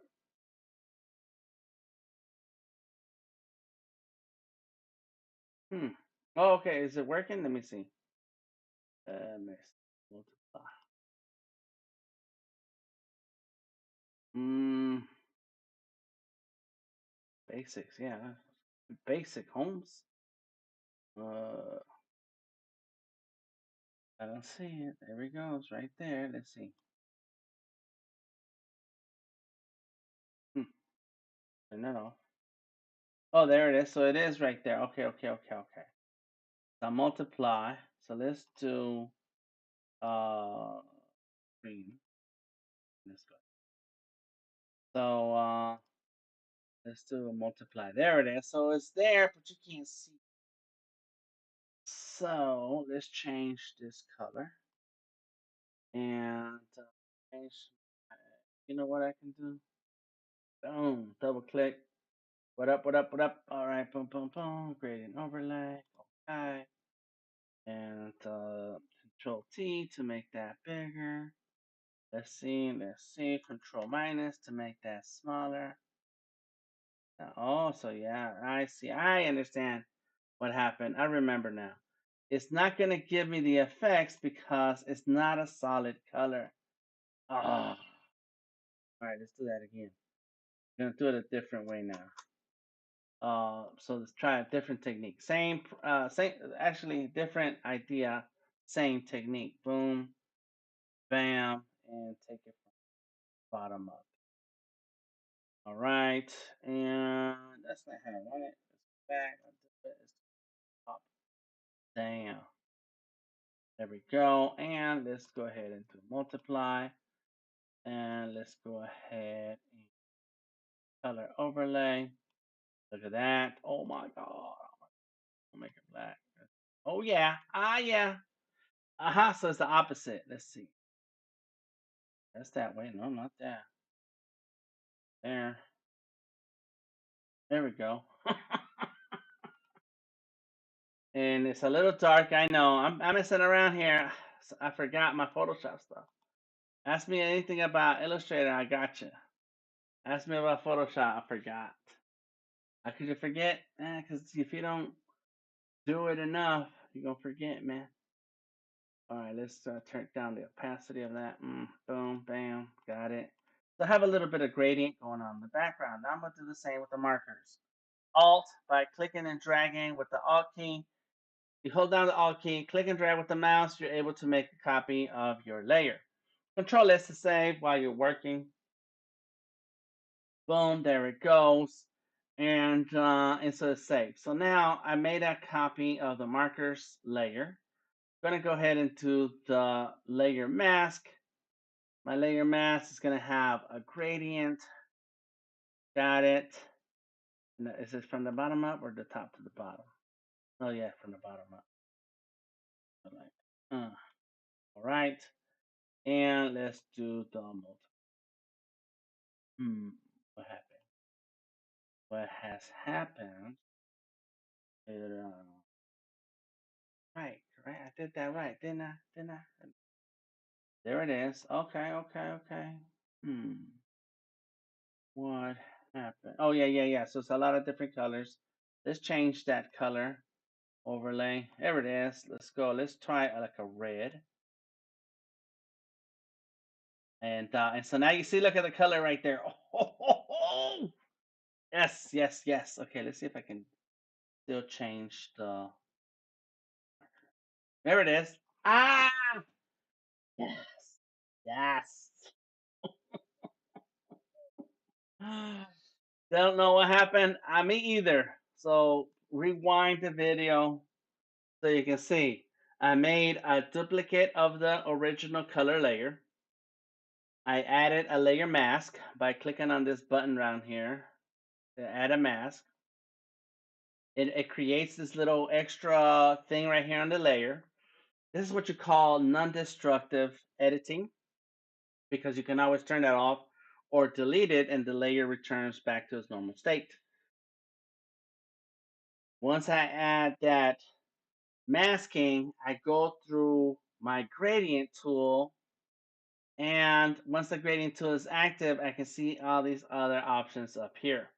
Oh, okay. Is it working? Let me see. Multiply. Basics. Yeah. Basic homes. I don't see it. There it goes. Right there. Let's see. Turn that off. Oh, there it is. So it is right there. Okay. So multiply. So let's do green. Let's go. So let's do a multiply. There it is. So it's there, but you can't see. So let's change this color and change. You know what I can do? Boom. Double click. What up? What up? What up? All right. Boom. Boom. Boom. Gradient overlay. Okay. And Control T to make that bigger. Let's see. Control minus to make that smaller. Oh, so yeah, I see. I understand what happened. I remember now. It's not going to give me the effects because it's not a solid color. Oh. All right, let's do that again. I'm going to do it a different way now. So let's try a different technique. Actually, different idea, same technique. Boom, bam, and take it from bottom up. All right, and that's not how I want it. It's back. It's up, down. There we go. And let's go ahead and do multiply. And let's go ahead and color overlay. Look at that. Oh my God. I'll make it black. Oh yeah. Yeah. So it's the opposite. Let's see. That's that way. No, not that. There. There we go. And it's a little dark. I know. I'm messing around here. I forgot my Photoshop stuff. Ask me anything about Illustrator. I got you. Ask me about Photoshop. I forgot. How could you forget? Because if you don't do it enough, you're going to forget, man. All right, let's turn down the opacity of that. Boom, bam, got it. So I have a little bit of gradient going on in the background. Now I'm going to do the same with the markers. Alt by clicking and dragging with the Alt key. You hold down the Alt key, click and drag with the mouse, you're able to make a copy of your layer. Control S to save while you're working. Boom, there it goes. And so it's saved. So now I made a copy of the markers layer. I'm going to go ahead and do the layer mask. My layer mask is going to have a gradient. Got it. Is it from the bottom up or the top to the bottom? Oh yeah, from the bottom up. All right. And let's do the multiply. What happened? What has happened? Right. I did that right, didn't I? There it is. Okay. Hmm. What happened? Oh yeah. So it's a lot of different colors. Let's change that color overlay. There it is. Let's go. Let's try like a red. And so now you see, look at the color right there. Oh. Yes. Okay, let's see if I can still change the. There it is. Ah, yes. Don't know what happened. Me either. So rewind the video so you can see. I made a duplicate of the original color layer. I added a layer mask by clicking on this button around here. add a mask. It creates this little extra thing right here on the layer. This is what you call non-destructive editing because you can always turn that off or delete it and the layer returns back to its normal state. Once I add that masking, I go through my gradient tool, and once the gradient tool is active, I can see all these other options up here.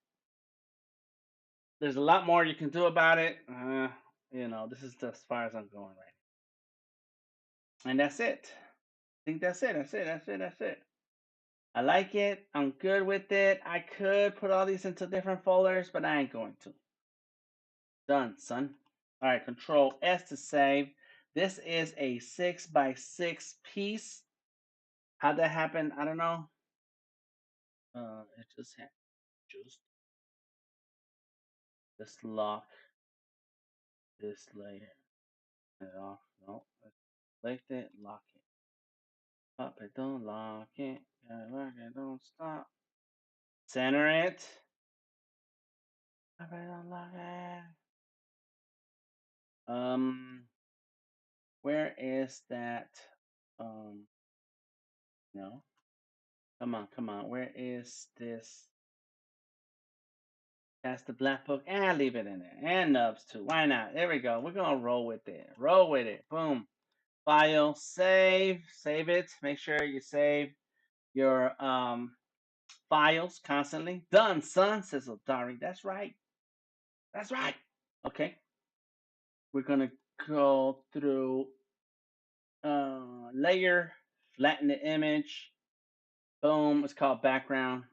There's a lot more you can do about it. This is as far as I'm going right now. And that's it. I think that's it. That's it. I like it. I'm good with it. I could put all these into different folders, but I ain't going to. Done, son. All right, Control S to save. This is a 6x6 piece. How'd that happen? I don't know. It just happened. Just lock this layer. It off. No, select it, lock it. Up it, don't lock it. Gotta lock it, don't stop. Center it. Up it, don't lock it. Where is that? No. Come on. Where is this? That's the black book. And leave it in there. And Nubs too. Why not? There we go. We're gonna roll with it. Roll with it. Boom. File. Save. Save it. Make sure you save your files constantly. Done, son, says Odari. That's right. That's right. Okay. We're gonna go through layer, flatten the image. Boom. It's called background.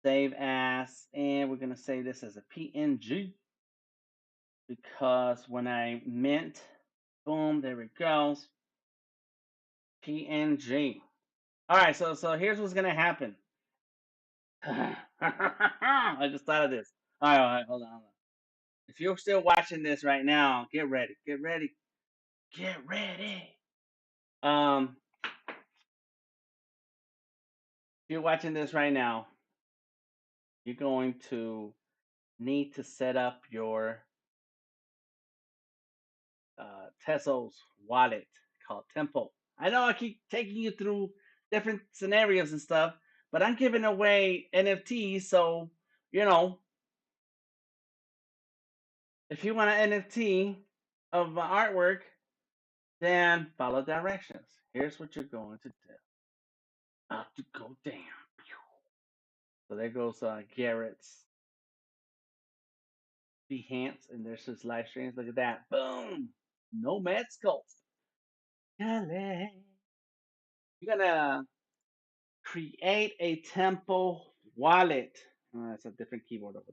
Save as, and we're gonna say this as a PNG because when I mint, boom, there it goes. PNG. All right, so here's what's gonna happen. I just thought of this. All right, hold on. If you're still watching this right now, get ready, get ready, get ready. If you're watching this right now, you're going to need to set up your Tesla's wallet called Temple. I know I keep taking you through different scenarios and stuff, but I'm giving away NFTs, so you know, if you want an NFT of my artwork, then follow directions. Here's what you're going to do. Up to go down. So there goes Garrett's Behance, and there's his live streams. Look at that. Boom. Nomad Sculpt. You're gonna create a temple wallet. Oh, that's a different keyboard over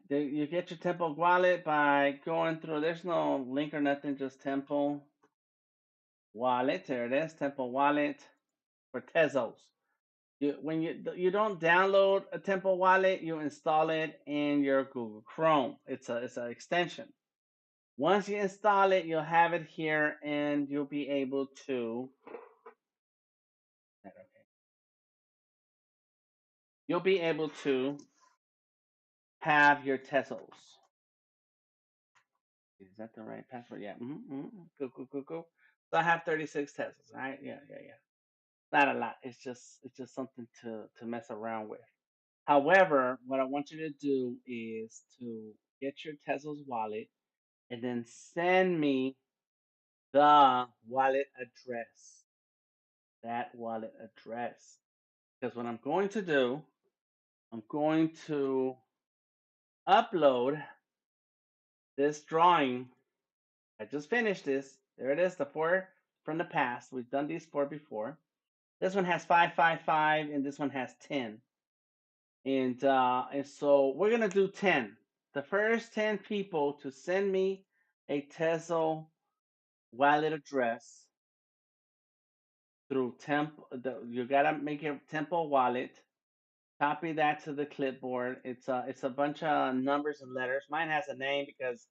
there. You get your temple wallet by going through. There's no link or nothing, just temple wallet. There it is, temple wallet for Tezos. When you don't download a temple wallet, you install it in your Google Chrome. It's an extension. Once you install it, you'll have it here, and you'll be able to. You'll be able to have your Tezos. Is that the right password? Yeah. Cool. So I have 36 Teslas, right? Yeah. Not a lot. It's just something to mess around with. However, what I want you to do is to get your Tesla's wallet and then send me the wallet address. That wallet address. Because what I'm going to do, I'm going to upload this drawing. I just finished this. There it is, the four from the past. We've done these four before. This one has 555, and this one has 10. And so we're gonna do 10. The first 10 people to send me a Tesla wallet address through you gotta make a Temple wallet. Copy that to the clipboard. It's a bunch of numbers and letters. Mine has a name because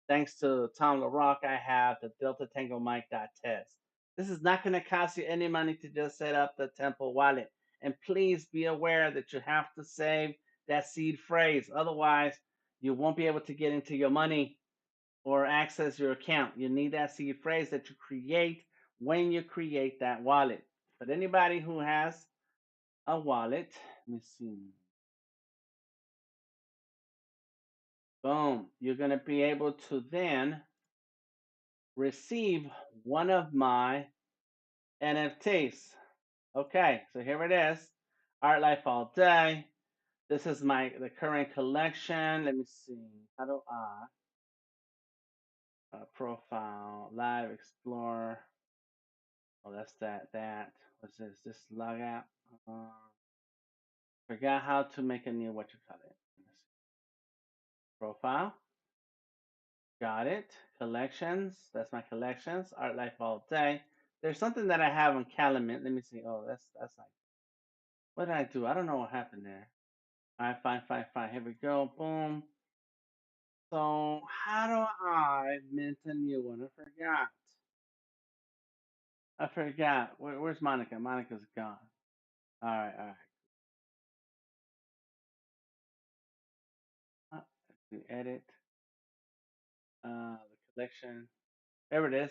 thanks to Tom LaRock, I have the Delta Tango Mike test. This is not going to cost you any money to just set up the Temple wallet. And please be aware that you have to save that seed phrase. Otherwise, you won't be able to get into your money or access your account. You need that seed phrase that you create when you create that wallet. But anybody who has a wallet, let me see. Boom. You're going to be able to then receive one of my NFTs. Okay, so here it is. Art Life All Day. This is the current collection. Let me see. How do I profile live explore? Oh, that's that. What's this? This log out. Uh, Forgot how to make a new what you call it. Profile. Got it. Collections. That's my collections. Art Life All Day. There's something that I have on Calumet. Let me see. Oh, that's like what did I do? I don't know what happened there. All right, fine. Here we go. Boom. So how do I mint a new one? I forgot. Where's Monica? Monica's gone. All right. Let's do edit. The collection. There it is.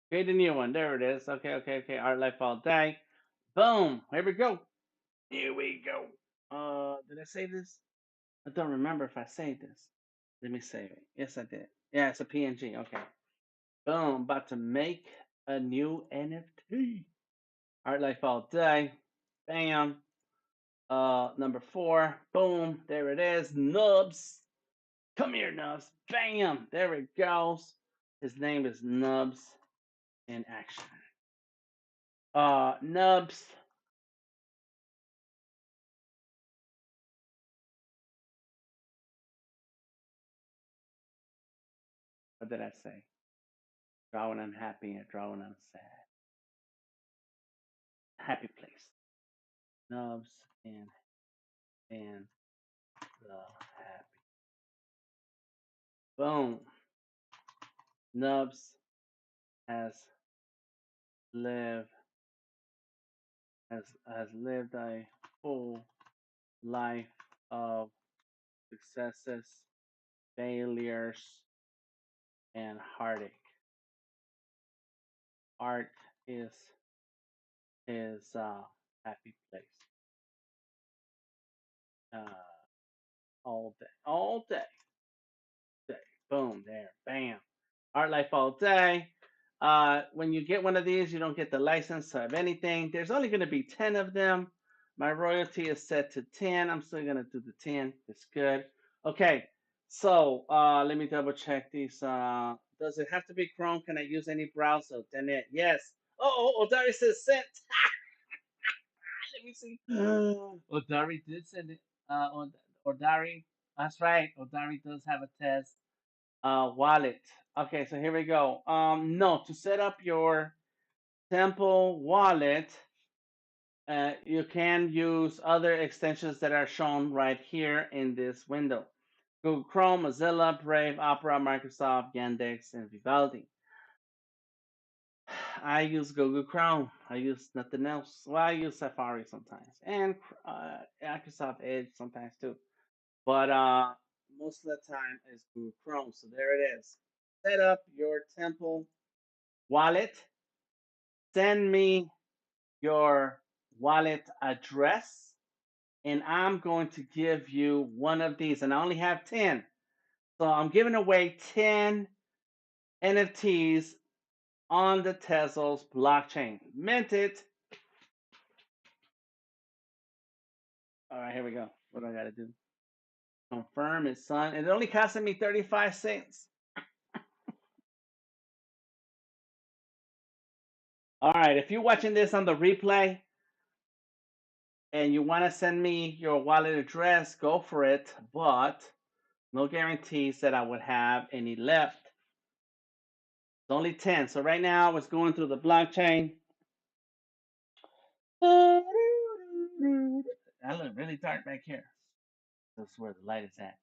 Create a new one. There it is. Okay. Art Life All Day. Boom. Here we go. Here we go. Did I save this? I don't remember if I saved this. Let me save it. Yes, I did. Yeah, it's a PNG. Okay. Boom. About to make a new NFT. Art Life All Day. Bam. Number 4. Boom. There it is. Nubs. Come here, Nubs. Bam. There it goes. His name is Nubs in action. Nubs. What did I say? Draw when I'm happy and draw when I'm sad. Happy place. Nubs in the happy. Boom. Nubs has lived has lived a full life of successes, failures, and heartache. Art is his happy place. Uh, all day. Boom, there, bam. Art Life All Day. When you get one of these, you don't get the license of anything. There's only going to be 10 of them. My royalty is set to 10. I'm still going to do the 10. It's good. Okay, so let me double check these. Does it have to be Chrome? Can I use any browser? Then it, yes. Odari says sent. Let me see. Odari did send it. Odari, that's right. Odari does have a test wallet. Okay, so here we go. No, to set up your Temple wallet, you can use other extensions that are shown right here in this window. Google Chrome, Mozilla, Brave, Opera, Microsoft, Yandex, and Vivaldi. I use Google Chrome. I use nothing else. Well, I use Safari sometimes, and Microsoft Edge sometimes too. But most of the time it's Google Chrome. So there it is. Set up your Temple wallet. Send me your wallet address, and I'm going to give you one of these. And I only have 10. So I'm giving away 10 NFTs on the Tezos blockchain. Mint it. All right, here we go. What do I got to do? Confirm it's son. It only costed me 35 cents. All right, if you're watching this on the replay and you want to send me your wallet address, go for it. But no guarantees that I would have any left. It's only 10. So right now it's going through the blockchain. I look really dark back here. That's where the light is at.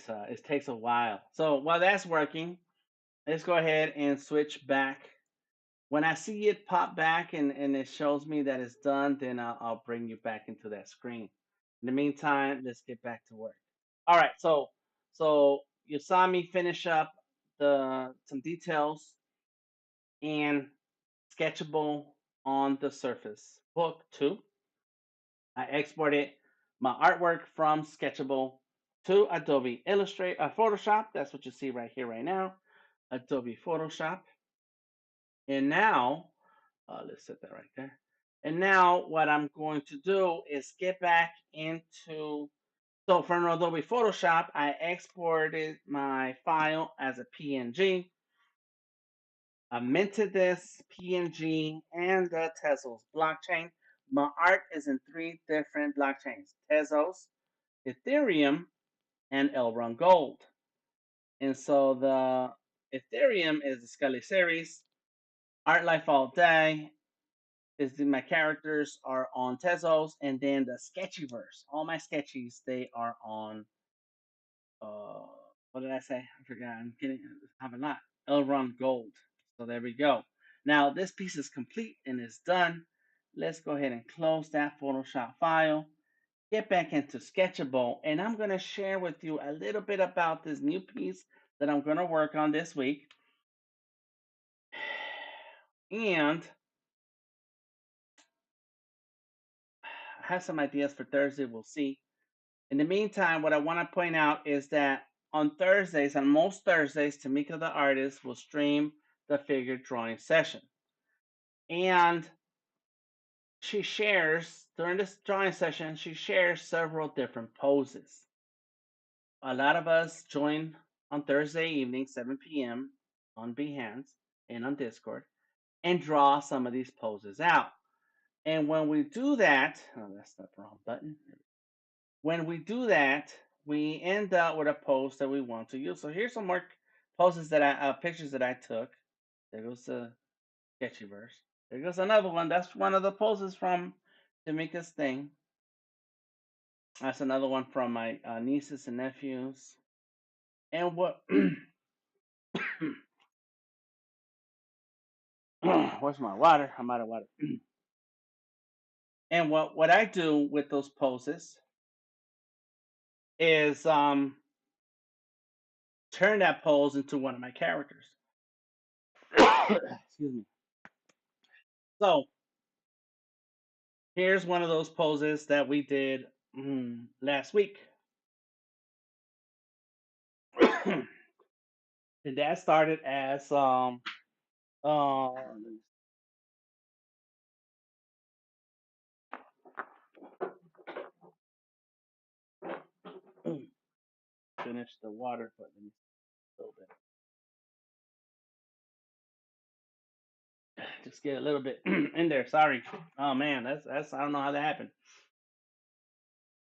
it takes a while. So while that's working, let's go ahead and switch back. When I see it pop back and it shows me that it's done, then I'll bring you back into that screen. In the meantime, let's get back to work. All right, so you saw me finish up the some details and sketchable on the Surface Book 2. I exported my artwork from Sketchable to Adobe Illustrator, Photoshop. That's what you see right here, right now. Adobe Photoshop. And now, let's set that right there. And now what I'm going to do is get back into, so from Adobe Photoshop, I exported my file as a PNG. I minted this PNG and the Tezos blockchain. My art is in 3 different blockchains: Tezos, Ethereum, and Elrond Gold. And so the Ethereum is the Scully series. Art Life All Day is my characters are on Tezos, and then the Sketchyverse. All my sketchies, they are on uh what did I say? I forgot. I'm getting I have a lot. Elrond Gold. So there we go. Now this piece is complete and it's done. Let's go ahead and close that Photoshop file. Get back into Sketchable, and I'm going to share with you a little bit about this new piece that I'm going to work on this week. And I have some ideas for Thursday. We'll see. In the meantime, what I want to point out is that on Thursdays, on most Thursdays, Tamika the artist will stream the figure drawing session. And she shares, during this drawing session, she shares several different poses. A lot of us join on Thursday evening, 7 p.m. on Behance and on Discord, and draw some of these poses out. And when we do that, oh, that's not the wrong button. When we do that, we end up with a pose that we want to use. So here's some more poses that pictures that I took. There goes the Sketchyverse. There goes another one. That's one of the poses from Jamaica's thing. That's another one from my nieces and nephews. And what? Where's my water? I'm out of water. And what I do with those poses is turn that pose into one of my characters. Excuse me. So here's one of those poses that we did last week. And that started as finish the water, but let me a little bit. Just get a little bit in there. Sorry. Oh man, that's I don't know how that happened.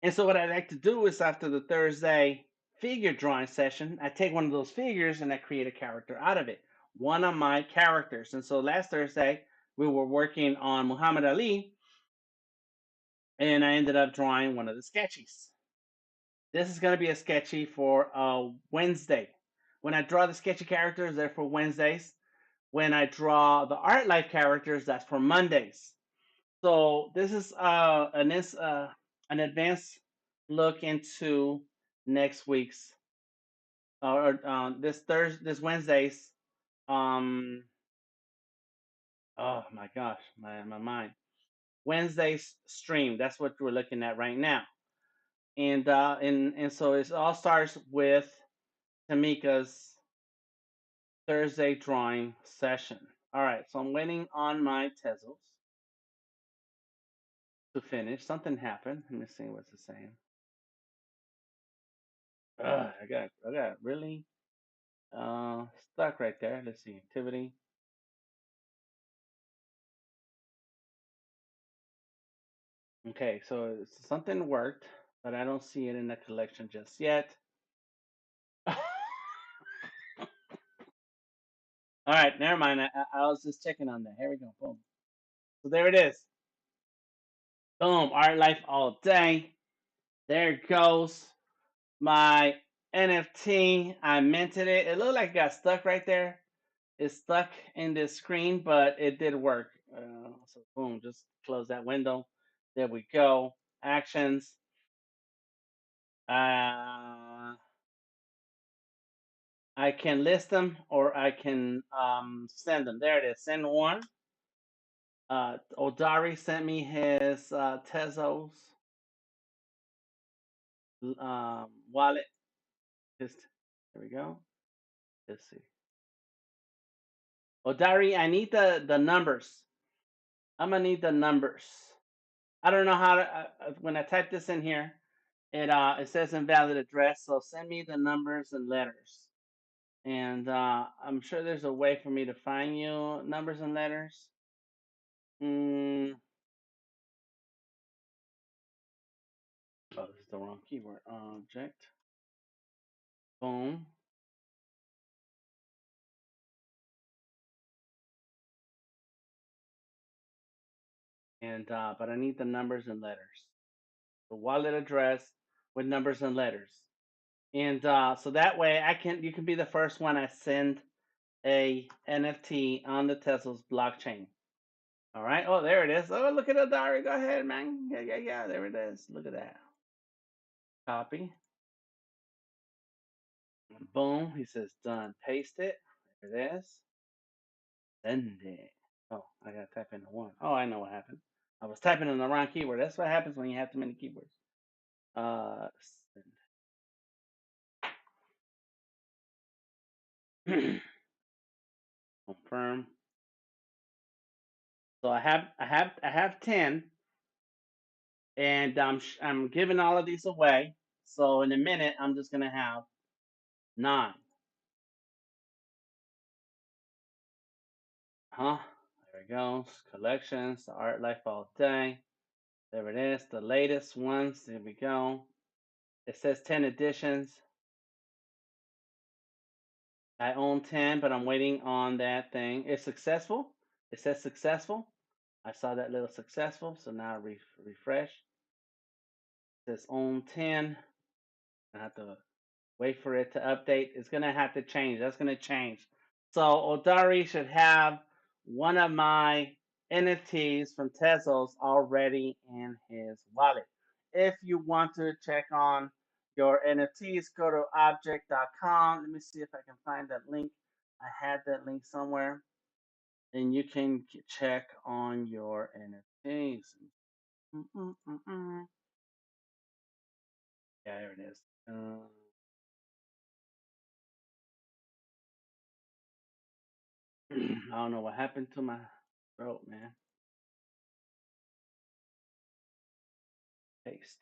And so what I like to do is after the Thursday figure drawing session, I take one of those figures and I create a character out of it. One of my characters. And so last Thursday we were working on Muhammad Ali, and I ended up drawing one of the sketchies. This is going to be a sketchy for Wednesday. When I draw the sketchy characters, they're for Wednesdays. When I draw the art life characters, that's for Mondays. So this is an advanced look into next week's this Wednesday's oh my gosh, my mind. Wednesday's stream. That's what we're looking at right now. And so it all starts with Tamika's Thursday drawing session. All right, so I'm waiting on my Tezos to finish. Something happened. Let me see what's it saying. I got really stuck right there. Let's see, activity. Okay, so something worked, but I don't see it in the collection just yet. All right, never mind. I was just checking on that. Here we go. Boom. So there it is. Boom. Art life all day. There it goes. My NFT. I minted it. It looked like it got stuck right there. It's stuck in this screen, but it did work. So boom, just close that window. There we go. Actions. I can list them or I can send them. There it is. Send one. Odari sent me his Tezos wallet. His, there we go. Let's see. Odari, I need the numbers. I'm gonna need the numbers. I don't know how to. When I type this in here, it says invalid address. So send me the numbers and letters. And I'm sure there's a way for me to find you numbers and letters. Mm. Oh, this is the wrong keyword. Object. Boom. And but I need the numbers and letters. The wallet address with numbers and letters. And so that way you can be the first one I send a NFT on the Tesla's blockchain. All right. Oh, there it is. Oh, look at the diary. Go ahead, man. Yeah. There it is. Look at that. Copy. Boom. He says done. Paste it. There it is. Send it. Oh, I gotta type in the one. Oh, I know what happened. I was typing in the wrong keyword. That's what happens when you have too many keywords. Send. Confirm. So I have 10, and I'm giving all of these away. So in a minute, I'm just gonna have 9. Huh? There it goes. Collections, the art life all day. There it is. The latest ones. There we go. It says 10 editions. I own 10, but I'm waiting on that thing. It's successful. It says successful. I saw that little successful. So now refresh. It says own 10. I have to wait for it to update. It's gonna have to change. That's gonna change. So Odari should have one of my NFTs from Tezos already in his wallet. If you want to check on your NFTs, go to object.com. Let me see if I can find that link. I had that link somewhere. And you can check on your NFTs. Mm-mm-mm-mm. Yeah, there it is. I don't know what happened to my throat, man. Paste.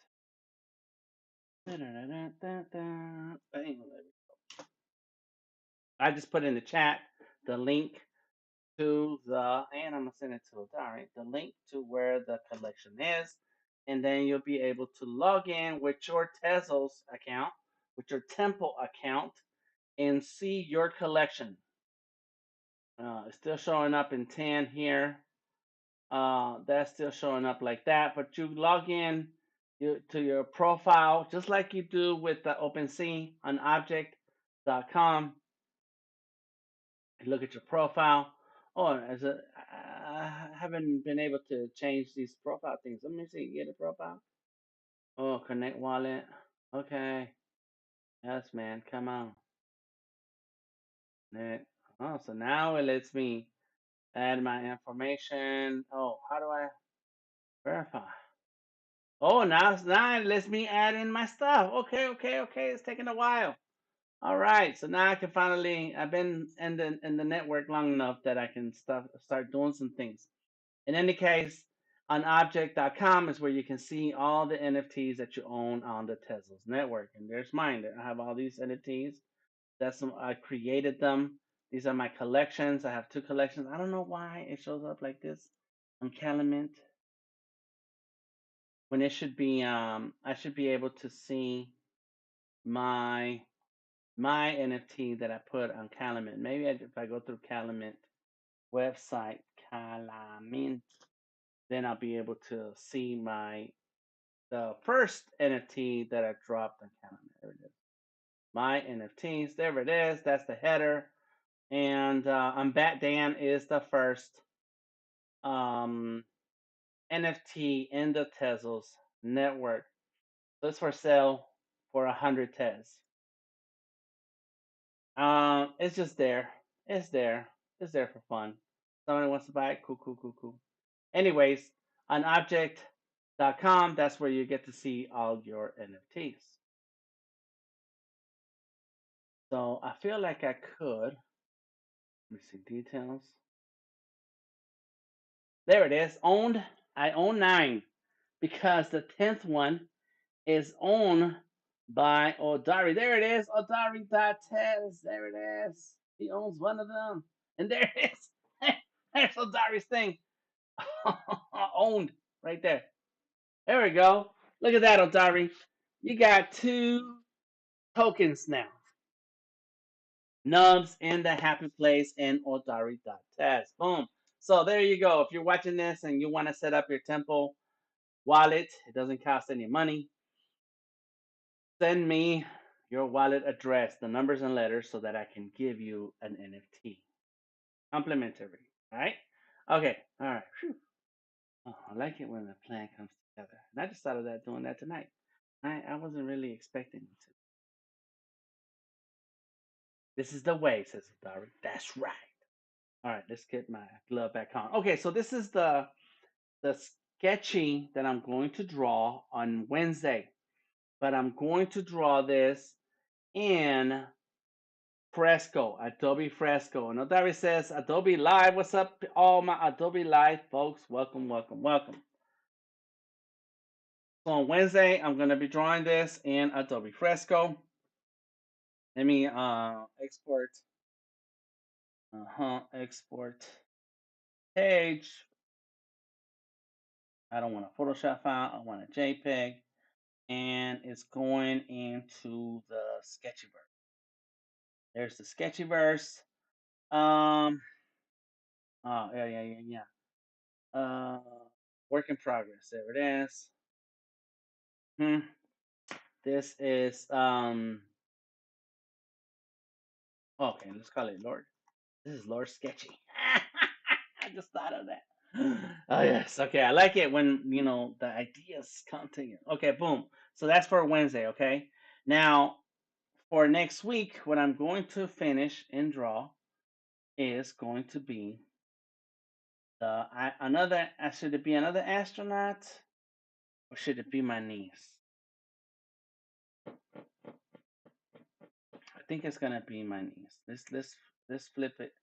I just put in the chat the link to and I'm gonna send it to Odari, the link to where the collection is, and then you'll be able to log in with your Tezos account, with your Temple account, and see your collection. It's still showing up in 10 here. That's still showing up like that. But you log in to your profile just like you do with the OpenSea on object.com. You look at your profile. Oh, I haven't been able to change these profile things. Let me see. Get a profile. Oh, connect wallet. Okay. Yes, man. Come on. Oh, so now it lets me add my information. Oh, how do I verify? Oh, now it lets me add in my stuff. Okay. It's taking a while. All right, so now I can finally. I've been in the network long enough that I can start doing some things. In any case, on object.com is where you can see all the NFTs that you own on the Tesla's network. And there's mine. I have all these NFTs. I created them. These are my collections. I have 2 collections. I don't know why it shows up like this on Calumet when it should be I should be able to see my NFT that I put on Calumet. Maybe if I go through Calumet website, Calumet, then I'll be able to see the first NFT that I dropped on Calumet. There it is. My NFTs. There it is. That's the header. And Bat Dan is the first um, NFT in the Tezos network. So it's for sale for 100 Tez. It's just there. It's there. It's there for fun. Somebody wants to buy it. Cool, cool, cool, cool. Anyways, on object.com, that's where you get to see all your NFTs. So I feel like I could. Let me see details. There it is. Owned. I own 9 because the 10th one is owned by Odari. There it is. Odari.tez. There it is. He owns one of them. And there it is. There's Odari's thing. Owned right there. There we go. Look at that, Odari. You got 2 tokens now. Nubs in the happy place and Odari.tez. Boom. So there you go. If you're watching this and you want to set up your temple wallet, it doesn't cost any money. Send me your wallet address, the numbers and letters, so that I can give you an NFT. Complimentary. All right? Okay. All right. Whew. Oh, I like it when the plan comes together. And I just thought of that doing that tonight. I wasn't really expecting it to. This is the way, says Dari. That's right. All right, let's get my glove back on. Okay, so this is the sketching that I'm going to draw on Wednesday. But I'm going to draw this in Fresco, Adobe Fresco. And Odari says, Adobe Live, what's up, all my Adobe Live folks? Welcome, welcome, welcome. So on Wednesday, I'm going to be drawing this in Adobe Fresco. Let me export. Export page. I don't want a Photoshop file. I want a JPEG. And it's going into the Sketchyverse. There's the Sketchyverse. Oh, yeah. Work in progress. There it is. This is okay, let's call it Lord. This is Lord Sketchy. I just thought of that. Oh yes, okay. I like it when the ideas come to you. Okay, boom. So that's for Wednesday, okay? Now for next week, what I'm going to finish and draw is going to be another. Should it be another astronaut, or should it be my niece? I think it's gonna be my niece. Let's flip it.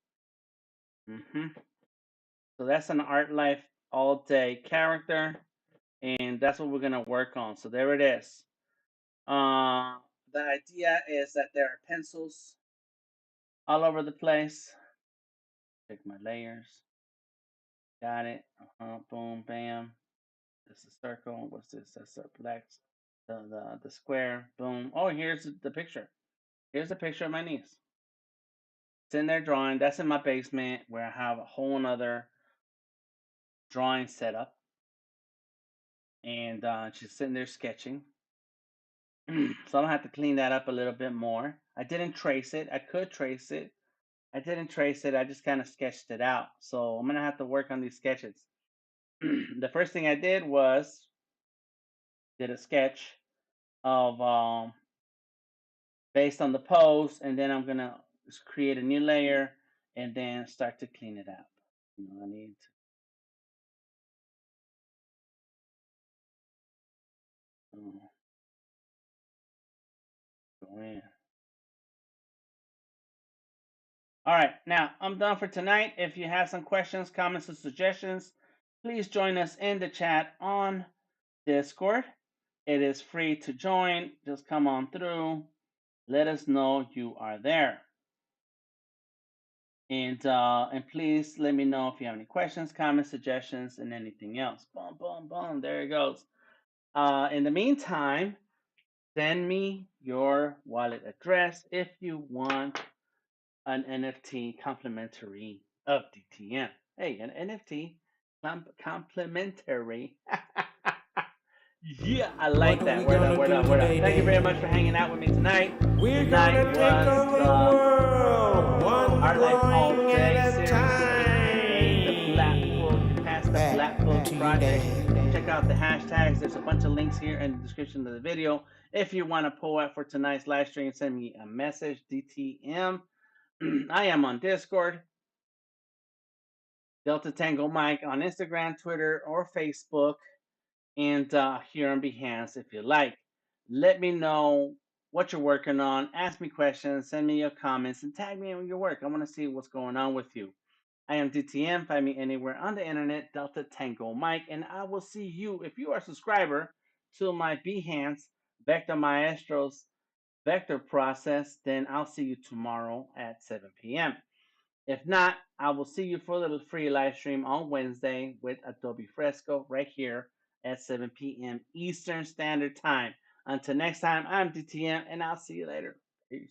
So that's an art life all day character, and that's what we're gonna work on. So there it is. The idea is that there are pencils all over the place. Pick my layers. Got it. Boom, bam. This is circle. What's this? That's a black. The square. Boom. Oh, here's the picture. Here's the picture of my niece. It's in there drawing. That's in my basement where I have a whole nother drawing setup. And she's sitting there sketching. So I'm gonna have to clean that up a little bit more. I didn't trace it. I could trace it. I didn't trace it. I just kind of sketched it out. So I'm gonna have to work on these sketches. The first thing I did was did a sketch of based on the pose, and then I'm gonna just create a new layer and then start to clean it up. I need to go in. All right, now I'm done for tonight. If you have some questions, comments, or suggestions, please join us in the chat on Discord. It is free to join. Just come on through. Let us know you are there. And please let me know if you have any questions, comments, suggestions, and anything else. Boom, boom, boom. There it goes. In the meantime, send me your wallet address if you want an NFT complimentary of DTM. Hey, an NFT complimentary Yeah, I What like are we that. Word up, gonna word do up, word up. today, Thank you very Dan? much for hanging out with me tonight. We're Tonight gonna take was over the the world, one Art Life All drawing at Day a series, aka the Black time. Book, Past the Black Book Back to you, Project. Dan. Check out the hashtags. There's a bunch of links here in the description of the video. If you want to pull up for tonight's live stream, send me a message, DTM. I am on Discord, Delta Tango Mike on Instagram, Twitter, or Facebook, and here on Behance if you like. Let me know what you're working on. Ask me questions, send me your comments, and tag me in your work. I want to see what's going on with you. I am DTM. Find me anywhere on the internet, Delta Tango Mike, and I will see you if you are a subscriber to my Behance Vector Maestros Vector process. Then I'll see you tomorrow at 7 p.m. If not, I will see you for the free live stream on Wednesday with Adobe Fresco right here at 7 p.m. Eastern Standard Time. Until next time, I'm DTM, and I'll see you later. Peace.